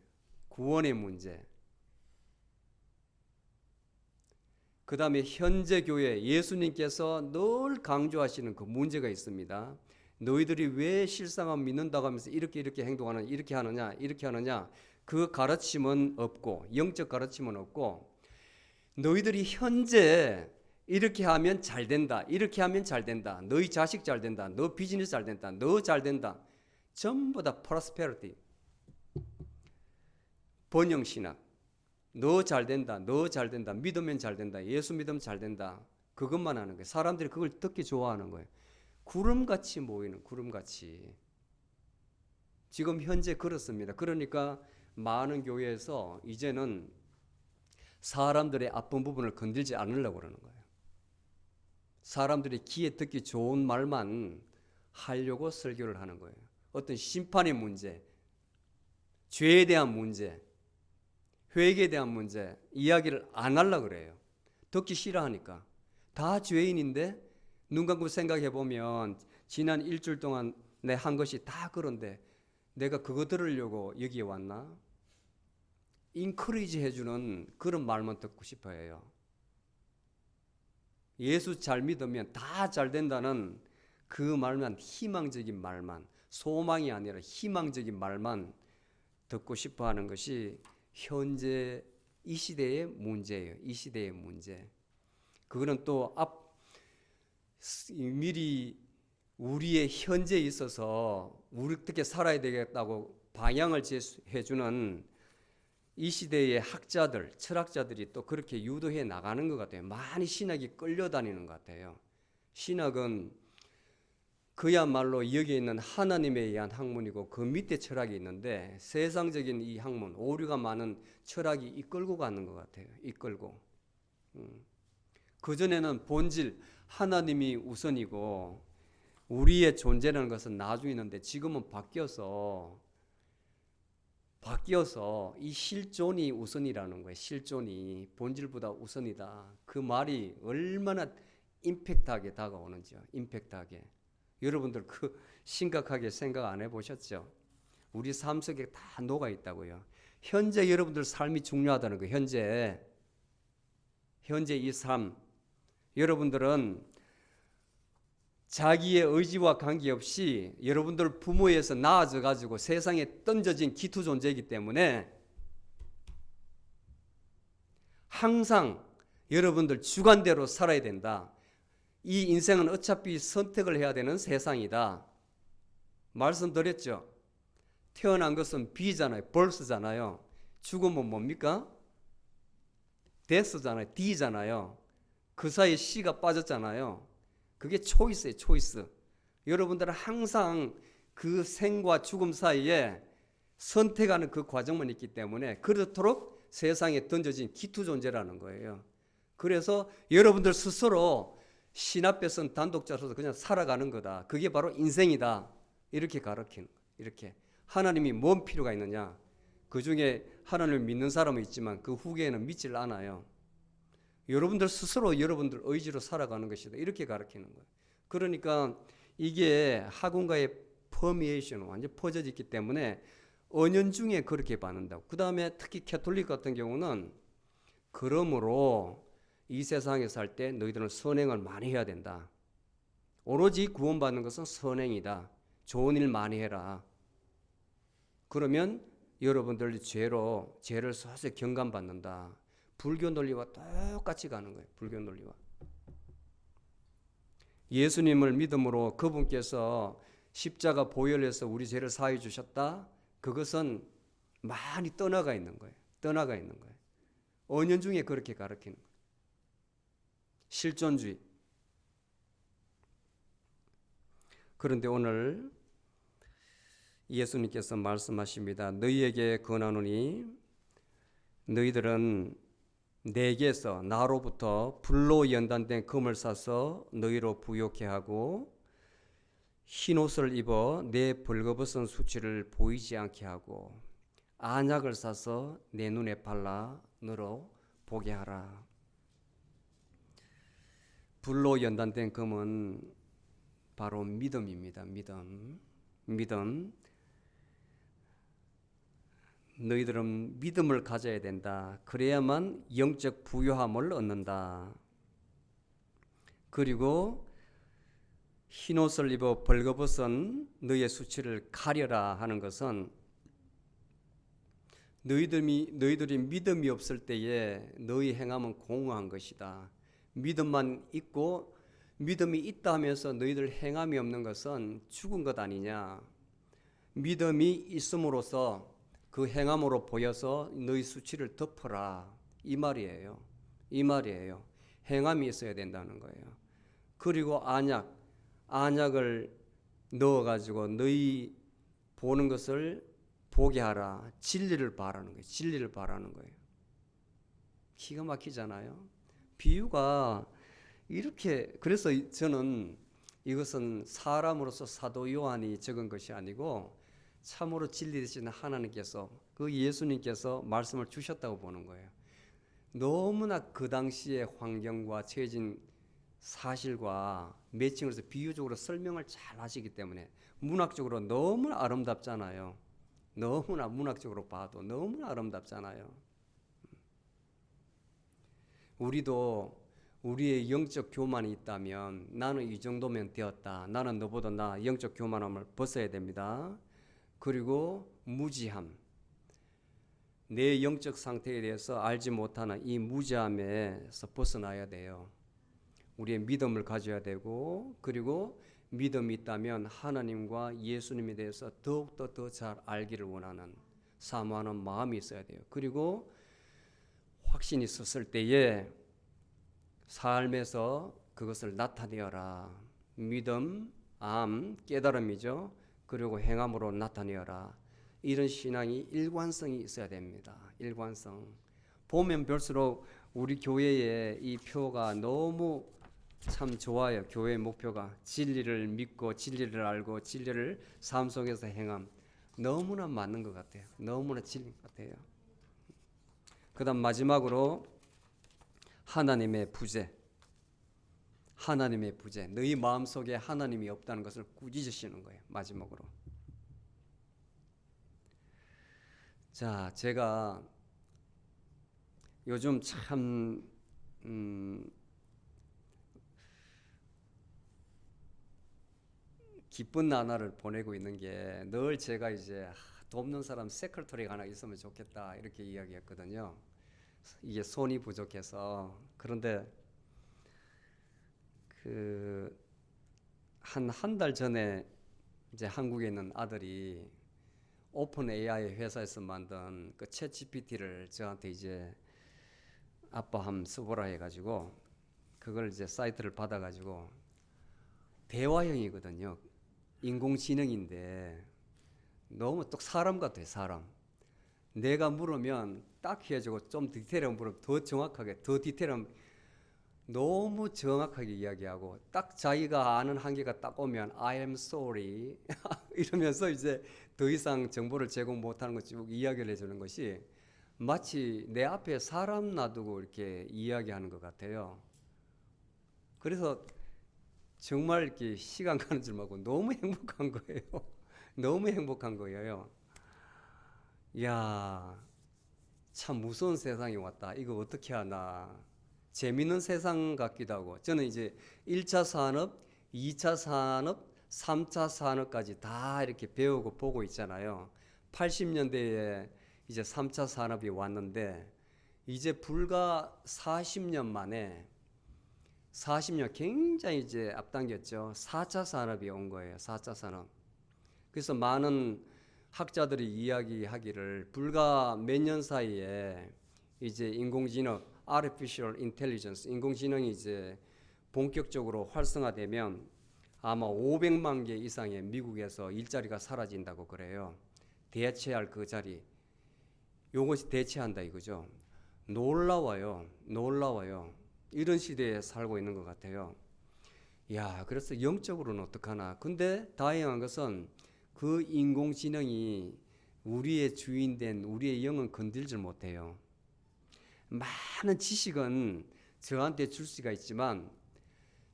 Speaker 1: 그 다음에 현재 교회, 예수님께서 늘 강조하시는 그 문제가 있습니다. 너희들이 왜 실상은 믿는다고 하면서 이렇게 행동하는, 이렇게 하느냐. 그 가르침은 없고, 영적 가르침은 없고, 너희들이 현재 이렇게 하면 잘 된다. 너희 자식 잘 된다. 너 비즈니스 잘 된다. 너 잘 된다. 전부 다 prosperity. 번영신학. 너 잘 된다. 믿으면 잘 된다. 예수 믿으면 잘 된다. 그것만 하는 거예요. 사람들이 그걸 듣기 좋아하는 거예요. 구름같이 모이는, 구름같이. 지금 현재 그렇습니다. 그러니까 많은 교회에서 이제는 사람들의 아픈 부분을 건들지 않으려고 그러는 거예요. 사람들이 귀에 듣기 좋은 말만 하려고 설교를 하는 거예요. 어떤 심판의 문제, 죄에 대한 문제, 회개에 대한 문제 이야기를 안 하려고 그래요. 듣기 싫어하니까. 다 죄인인데 눈 감고 생각해 보면 지난 일주일 동안 내 한 것이 다 그런데 내가 그거 들으려고 여기에 왔나? 인커리지 해주는 그런 말만 듣고 싶어 해요. 예수 잘 믿으면 다 잘 된다는 그 말만, 희망적인 말만, 소망이 아니라 희망적인 말만 듣고 싶어 하는 것이 현재 이 시대의 문제예요. 이 시대의 문제. 그거는 또 미리 우리의 현재에 있어서 우리 어떻게 살아야 되겠다고 방향을 제시해주는 이 시대의 학자들, 철학자들이 또 그렇게 유도해 나가는 것 같아요. 많이 신학이 끌려다니는 것 같아요. 신학은 그야말로 여기에 있는 하나님에 의한 학문이고 그 밑에 철학이 있는데 세상적인 이 학문, 오류가 많은 철학이 이끌고 가는 것 같아요. 이끌고. 그전에는 본질, 하나님이 우선이고 우리의 존재라는 것은 나중에 있는데 지금은 바뀌어서 이 실존이 우선이라는 거예요. 실존이 본질보다 우선이다. 그 말이 얼마나 임팩트하게 다가오는지요. 임팩트하게. 여러분들 그 심각하게 생각 안 해보셨죠? 우리 삶 속에 다 녹아 있다고요. 현재 여러분들 삶이 중요하다는 거예요. 현재 이 삶. 여러분들은 자기의 의지와 관계없이 여러분들 부모에서 나아져 가지고 세상에 던져진 기투 존재이기 때문에 항상 여러분들 주관대로 살아야 된다. 이 인생은 어차피 선택을 해야 되는 세상이다. 말씀드렸죠. 태어난 것은 B잖아요. birth잖아요. 죽으면 뭡니까? death잖아요. D잖아요. 그 사이에 C가 빠졌잖아요. 그게 초이스예요. 초이스. 여러분들은 항상 그 생과 죽음 사이에 선택하는 그 과정만 있기 때문에 그렇도록 세상에 던져진 기투 존재라는 거예요. 그래서 여러분들 스스로 신 앞에 선 단독자로서 그냥 살아가는 거다. 그게 바로 인생이다. 이렇게 가르치는 거예요. 이렇게. 하나님이 뭔 필요가 있느냐? 그 중에 하나님을 믿는 사람은 있지만 그 후계에는 믿질 않아요. 여러분들 스스로 여러분들 의지로 살아가는 것이다. 이렇게 가르치는 거예요. 그러니까 이게 학원가의 퍼미에이션 완전 퍼져 있기 때문에 은연중에 그렇게 받는다고. 그 다음에 특히 캐톨릭 같은 경우는 그러므로 이 세상에 살 때 너희들은 선행을 많이 해야 된다. 오로지 구원받는 것은 선행이다. 좋은 일 많이 해라. 그러면 여러분들 죄를 서서히 경감받는다. 불교 논리와 똑같이 가는 거예요. 불교 논리와. 예수님을 믿음으로 그분께서 십자가 보혈해서 우리 죄를 사해 주셨다. 그것은 많이 떠나가 있는 거예요. 떠나가 있는 거예요. 은연중에 그렇게 가르치는 거예요. 실존주의. 그런데 오늘 예수님께서 말씀하십니다. 너희에게 권하노니 너희들은 내게서 나로부터 불로 연단된 금을 사서 너희로 부욕해 하고 흰옷을 입어 내 벌거벗은 수치를 보이지 않게 하고 안약을 사서 내 눈에 발라 너로 보게 하라. 불로 연단된 금은 바로 믿음입니다. 믿음. 너희들은 믿음을 가져야 된다. 그래야만 영적 부유함을 얻는다. 그리고 흰옷을 입어 벌거벗은 너희의 수치를 가려라 하는 것은 너희들이 믿음이 없을 때에 너희 행함은 공허한 것이다. 믿음만 있고 믿음이 있다 하면서 너희들 행함이 없는 것은 죽은 것 아니냐. 믿음이 있음으로써 그 행함으로 보여서 너희 수치를 덮어라. 이 말이에요. 행함이 있어야 된다는 거예요. 그리고 안약을 넣어가지고 너희 보는 것을 보게 하라. 진리를 바라는 거예요. 기가 막히잖아요. 비유가 이렇게, 그래서 저는 이것은 사람으로서 사도 요한이 적은 것이 아니고 참으로 진리 되시는 하나님께서, 그 예수님께서 말씀을 주셨다고 보는 거예요. 너무나 그 당시의 환경과 처해진 사실과 매칭을 해서 비유적으로 설명을 잘 하시기 때문에 문학적으로 너무나 아름답잖아요. 너무나 문학적으로 봐도 너무나 아름답잖아요. 우리도 우리의 영적 교만이 있다면 나는 이 정도면 되었다. 나는 너보다 나 영적 교만함을 벗어야 됩니다. 그리고 무지함. 내 영적 상태에 대해서 알지 못하는 이 무지함에서 벗어나야 돼요. 우리의 믿음을 가져야 되고, 그리고 믿음이 있다면 하나님과 예수님에 대해서 더욱더 더 잘 알기를 원하는, 사모하는 마음이 있어야 돼요. 그리고 확신이 있었을 때에 삶에서 그것을 나타내어라. 믿음, 암, 깨달음이죠. 그리고 행함으로 나타내어라. 이런 신앙이 일관성이 있어야 됩니다. 일관성. 보면 볼수록 우리 교회의 이 표가 너무 참 좋아요. 교회의 목표가 진리를 믿고 진리를 알고 진리를 삶 속에서 행함. 너무나 맞는 것 같아요. 너무나 진리 같아요. 그 다음 마지막으로 하나님의 부재. 하나님의 부재. 너희 마음속에 하나님이 없다는 것을 꾸짖으시는 거예요. 마지막으로. 자, 제가 요즘 참 기쁜 나날을 보내고 있는 게, 늘 제가 이제 돕는 사람 세크레터리가 하나 있으면 좋겠다 이렇게 이야기했거든요. 이게 손이 부족해서. 그런데 그 한 달 전에 이제 한국에 있는 아들이 오픈 AI 회사에서 만든 그 챗 GPT를 저한테 이제 아빠 한번 써보라 해가지고 그걸 이제 사이트를 받아가지고 대화형이거든요. 인공지능인데 너무 또 사람 같아요. 사람. 내가 물으면 딱 해주고, 좀 디테일하게 물으면 더 정확하게, 더 디테일한, 너무 정확하게 이야기하고, 딱 자기가 아는 한계가 딱 오면 I am sorry 이러면서 이제 더 이상 정보를 제공 못하는 것 쭉 이야기를 해주는 것이 마치 내 앞에 사람 놔두고 이렇게 이야기하는 것 같아요. 그래서 정말 이렇게 시간 가는 줄 모르고 너무 행복한 거예요. 너무 행복한 거예요. 이야, 참 무서운 세상이 왔다. 이거 어떻게 하나. 재밌는 세상 같기도 하고. 저는 이제 1차 산업, 2차 산업, 3차 산업까지 다 이렇게 배우고 보고 있잖아요. 80년대에 이제 3차 산업이 왔는데, 이제 불과 40년 만에, 40년 굉장히 이제 앞당겼죠. 4차 산업이 온 거예요. 4차 산업. 그래서 많은 학자들이 이야기하기를 불과 몇 년 사이에 이제 인공지능, artificial intelligence, 인공지능이 이제 본격적으로 활성화되면 아마 500만 개 이상의 미국에서 일자리가 사라진다고 그래요. 대체할 그 자리, 요것이 대체한다 이거죠. 놀라워요. 놀라워요. 이런 시대에 살고 있는 것 같아요. 야, 그래서 영적으로는 어떡하나. 근데 다행한 것은 그 인공지능이 우리의 주인된 우리의 영은 건들질 못해요. 많은 지식은 저한테 줄 수가 있지만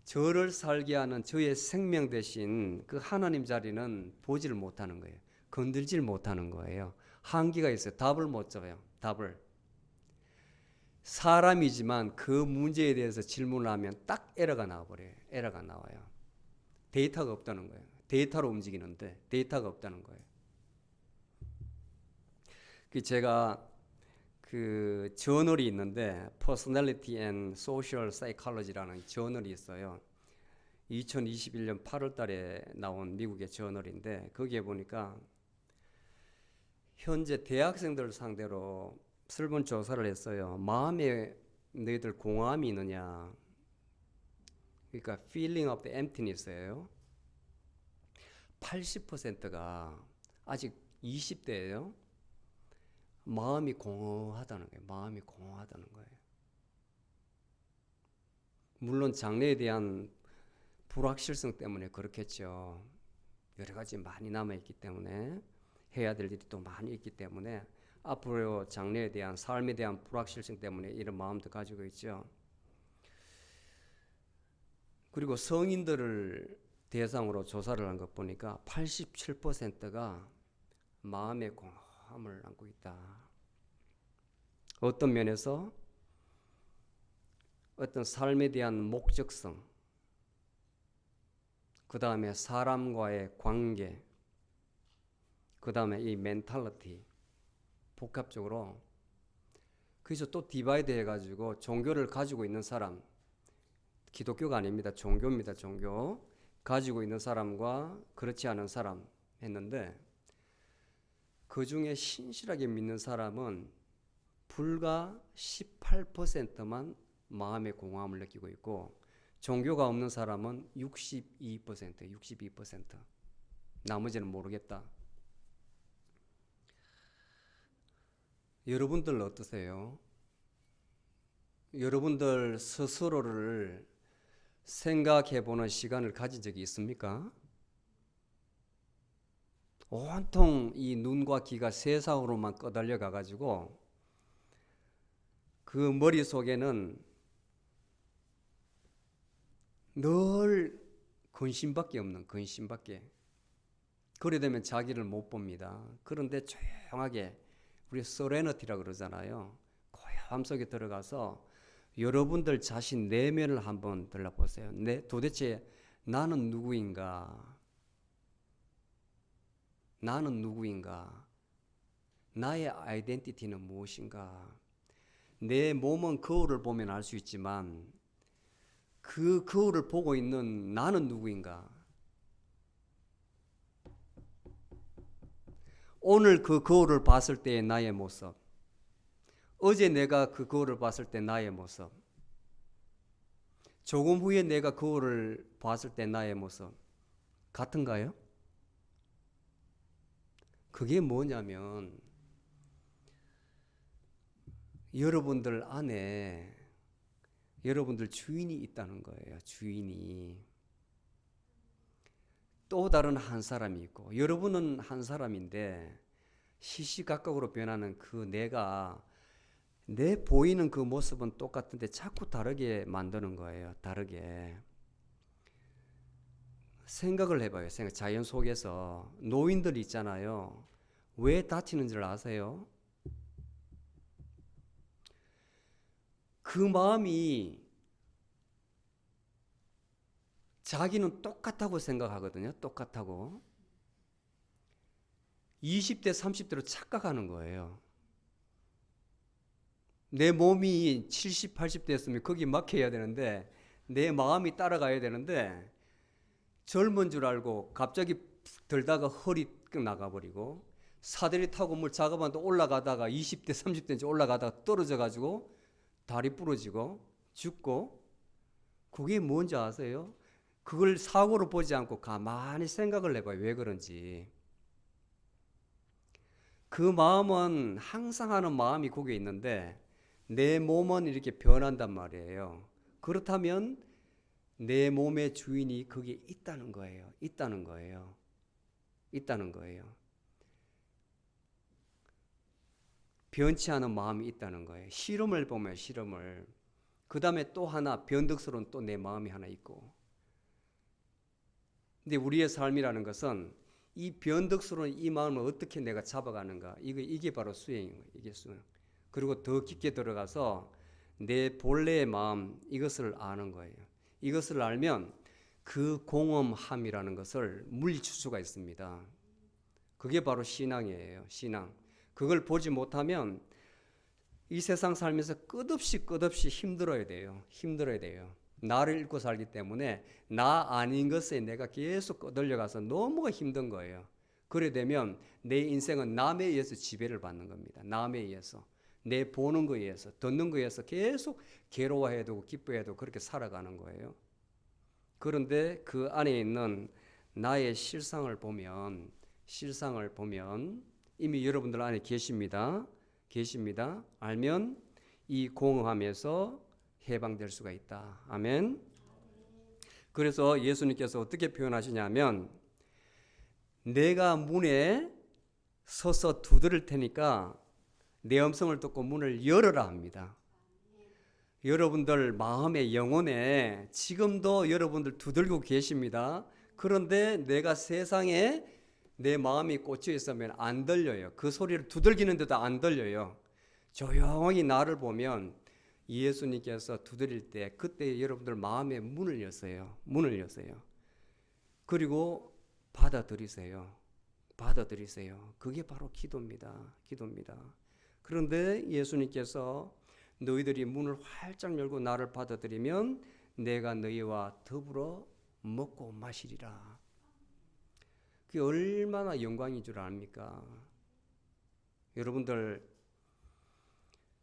Speaker 1: 저를 살게 하는 저의 생명 대신 그 하나님 자리는 보지를 못하는 거예요. 건들질 못하는 거예요. 한계가 있어요. 답을 못 잡아요. 답을. 사람이지만 그 문제에 대해서 질문을 하면 딱 에러가 나와버려요. 에러가 나와요. 데이터가 없다는 거예요. 데이터로 움직이는데 데이터가 없다는 거예요. 제가 그 저널이 있는데 Personality and Social Psychology라는 저널이 있어요. 2021년 8월 달에 나온 미국의 저널인데 거기에 보니까 현재 대학생들 상대로 설문조사를 했어요. 마음에 너희들 공허함이 있느냐. 그러니까 feeling of the emptiness예요. 80%가 아직 20대예요. 마음이 공허하다는 거예요. 마음이 공허하다는 거예요. 물론 장래에 대한 불확실성 때문에 그렇겠죠. 여러 가지 많이 남아있기 때문에, 해야 될 일이 또 많이 있기 때문에, 앞으로 장래에 대한, 삶에 대한 불확실성 때문에 이런 마음도 가지고 있죠. 그리고 성인들을 대상으로 조사를 한 것 보니까 87%가 마음의 공허함을 안고 있다. 어떤 면에서 어떤 삶에 대한 목적성, 그 다음에 사람과의 관계, 그 다음에 이 멘탈리티, 복합적으로, 그래서 또 디바이드 해가지고 종교를 가지고 있는 사람, 기독교가 아닙니다. 종교입니다. 종교. 가지고 있는 사람과 그렇지 않은 사람 했는데, 그 중에 신실하게 믿는 사람은 불과 18%만 마음의 공허함을 느끼고 있고, 종교가 없는 사람은 62%. 나머지는 모르겠다. 여러분들 어떠세요? 여러분들 스스로를 생각해보는 시간을 가진 적이 있습니까? 온통 이 눈과 귀가 세상으로만 꺼달려 가가지고 그 머릿속에는 늘 근심밖에 없는, 근심밖에. 그래 되면 자기를 못 봅니다. 그런데 조용하게, 우리 서레너티라고 그러잖아요. 고요함 속에 들어가서 여러분들 자신 내면을 한번 들여다보세요. 도대체 나는 누구인가? 나는 누구인가? 나의 아이덴티티는 무엇인가? 내 몸은 거울을 보면 알 수 있지만 그 거울을 보고 있는 나는 누구인가? 오늘 그 거울을 봤을 때의 나의 모습, 어제 내가 그 거울을 봤을 때 나의 모습, 조금 후에 내가 거울을 봤을 때 나의 모습 같은가요? 그게 뭐냐면 여러분들 안에 여러분들 주인이 있다는 거예요. 주인이. 또 다른 한 사람이 있고, 여러분은 한 사람인데 시시각각으로 변하는 그 내가, 내 보이는 그 모습은 똑같은데 자꾸 다르게 만드는 거예요. 다르게. 생각을 해봐요. 자연 속에서 노인들 있잖아요. 왜 다치는 줄 아세요? 그 마음이 자기는 똑같다고 생각하거든요. 똑같다고. 20대, 30대로 착각하는 거예요. 내 몸이 70, 80대였으면 거기 막혀야 되는데, 내 마음이 따라가야 되는데, 젊은 줄 알고 갑자기 들다가 허리 나가버리고, 사다리 타고 뭘 작업하는데 올라가다가 20대, 30대인지 올라가다가 떨어져가지고 다리 부러지고 죽고. 그게 뭔지 아세요? 그걸 사고로 보지 않고 가만히 생각을 해봐요. 왜 그런지. 그 마음은 항상 하는 마음이 거기에 있는데 내 몸은 이렇게 변한단 말이에요. 그렇다면 내 몸의 주인이 거기에 있다는 거예요. 있다는 거예요. 있다는 거예요. 변치 않은 마음이 있다는 거예요. 실험을 보면 실험을. 그 다음에 또 하나 변덕스러운 또 내 마음이 하나 있고. 근데 우리의 삶이라는 것은 이 변덕스러운 이 마음을 어떻게 내가 잡아가는가, 이게 바로 수행인 거예요. 이게 수행. 그리고 더 깊게 들어가서 내 본래의 마음, 이것을 아는 거예요. 이것을 알면 그 공허함이라는 것을 물리칠 수가 있습니다. 그게 바로 신앙이에요. 신앙. 그걸 보지 못하면 이 세상 살면서 끝없이 힘들어야 돼요. 힘들어야 돼요. 나를 잃고 살기 때문에 나 아닌 것에 내가 계속 끌려가서 너무가 힘든 거예요. 그래 되면 내 인생은 남에 의해서 지배를 받는 겁니다. 남에 의해서. 내 보는 거에 의해서, 듣는 거에 의해서 계속 괴로워해야 되고 기뻐해야 되고 그렇게 살아가는 거예요. 그런데 그 안에 있는 나의 실상을 보면 이미 여러분들 안에 계십니다. 알면 이 공허함에서 해방될 수가 있다. 아멘. 그래서 예수님께서 어떻게 표현하시냐면 내가 문에 서서 두드릴 테니까 내 음성을 듣고 문을 열어라 합니다. 여러분들 마음의 영혼에 지금도 여러분들 두들고 계십니다. 그런데 내가 세상에 내 마음이 꽂혀 있으면 안 들려요. 그 소리를 두들기는데도 안 들려요. 조용히 나를 보면 예수님께서 두드릴 때 그때 여러분들 마음의 문을 여세요. 문을 여세요. 그리고 받아들이세요. 받아들이세요. 그게 바로 기도입니다. 기도입니다. 그런데 예수님께서 너희들이 문을 활짝 열고 나를 받아들이면 내가 너희와 더불어 먹고 마시리라. 그게 얼마나 영광인 줄 압니까? 여러분들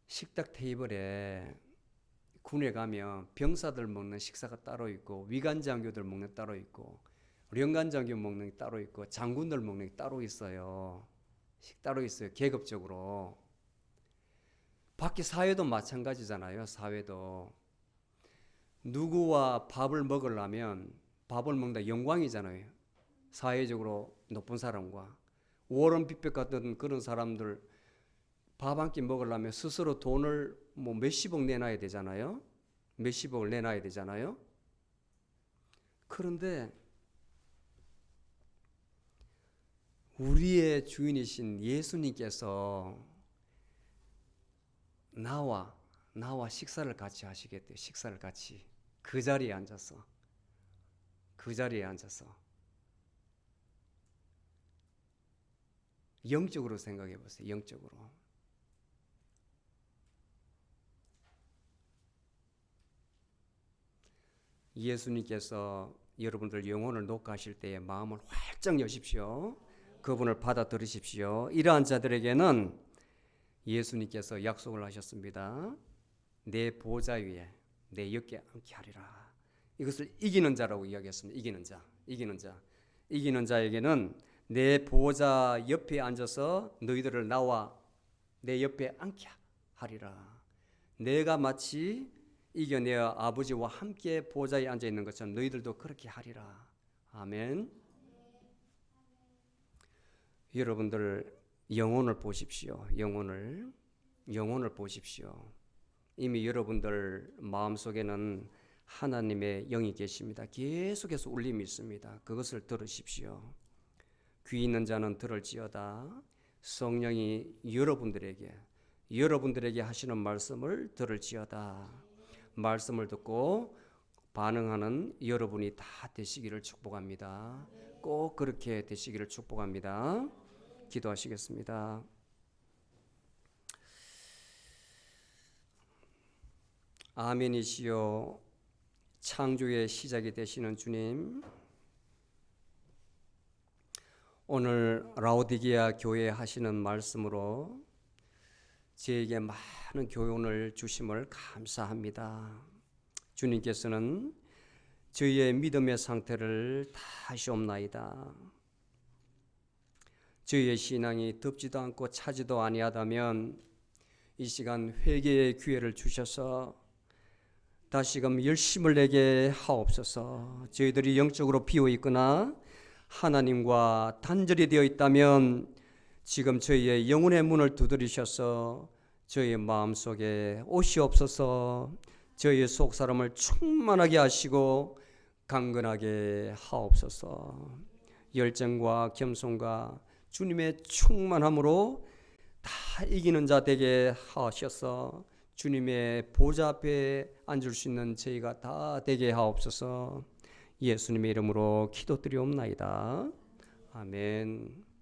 Speaker 1: 식탁 테이블에 군에 가면 병사들 먹는 식사가 따로 있고 위관장교들 먹는 게 따로 있고 령관장교 먹는 게 따로 있고 장군들 먹는 게 따로 있어요. 따로 있어요. 계급적으로. 밖에 사회도 마찬가지잖아요. 사회도 누구와 밥을 먹으려면 밥을 먹는다 영광이잖아요. 사회적으로 높은 사람과 워런 뷔펫 같은 그런 사람들 밥 한 끼 먹으려면 스스로 돈을 뭐 몇십억 내놔야 되잖아요. 몇십억을 내놔야 되잖아요. 그런데 우리의 주인이신 예수님께서 나와 식사를 같이 하시겠대요. 식사를 같이 그 자리에 앉아서 영적으로 생각해 보세요. 영적으로. 예수님께서 여러분들 영혼을 녹아하실 때에 마음을 활짝 여십시오. 그분을 받아들이십시오. 이러한 자들에게는 예수님께서 약속을 하셨습니다. 내 보좌 위에 내 옆에 앉게 하리라. 이것을 이기는 자라고 이야기했습니다. 이기는 자에게는 내 보좌 옆에 앉아서 너희들을 나와 내 옆에 앉게 하리라. 내가 마치 이겨내어 아버지와 함께 보좌에 앉아 있는 것처럼 너희들도 그렇게 하리라. 아멘. 여러분들 영혼을 보십시오. 영혼을 보십시오. 이미 여러분들 마음속에는 하나님의 영이 계십니다. 계속해서 울림이 있습니다. 그것을 들으십시오. 귀 있는 자는 들을지어다. 성령이 여러분들에게 하시는 말씀을 들을지어다. 말씀을 듣고 반응하는 여러분이 다 되시기를 축복합니다. 꼭 그렇게 되시기를 축복합니다. 기도하시겠습니다. 아멘이시요 창조의 시작이 되시는 주님, 오늘 라오디게아 교회에 하시는 말씀으로 저에게 많은 교훈을 주심을 감사합니다. 주님께서는 저희의 믿음의 상태를 다 아시옵나이다. 저희의 신앙이 덥지도 않고 차지도 아니하다면 이 시간 회개의 기회를 주셔서 다시금 열심을 내게 하옵소서. 저희들이 영적으로 비어 있거나 하나님과 단절이 되어 있다면 지금 저희의 영혼의 문을 두드리셔서 저희의 마음속에 오시옵소서. 저희의 속사람을 충만하게 하시고 강건하게 하옵소서. 열정과 겸손과 주님의 충만함으로 다 이기는 자 되게 하셔서 주님의 보좌 앞에 앉을 수 있는 저희가 다 되게 하옵소서. 예수님의 이름으로 기도드리옵나이다. 아멘.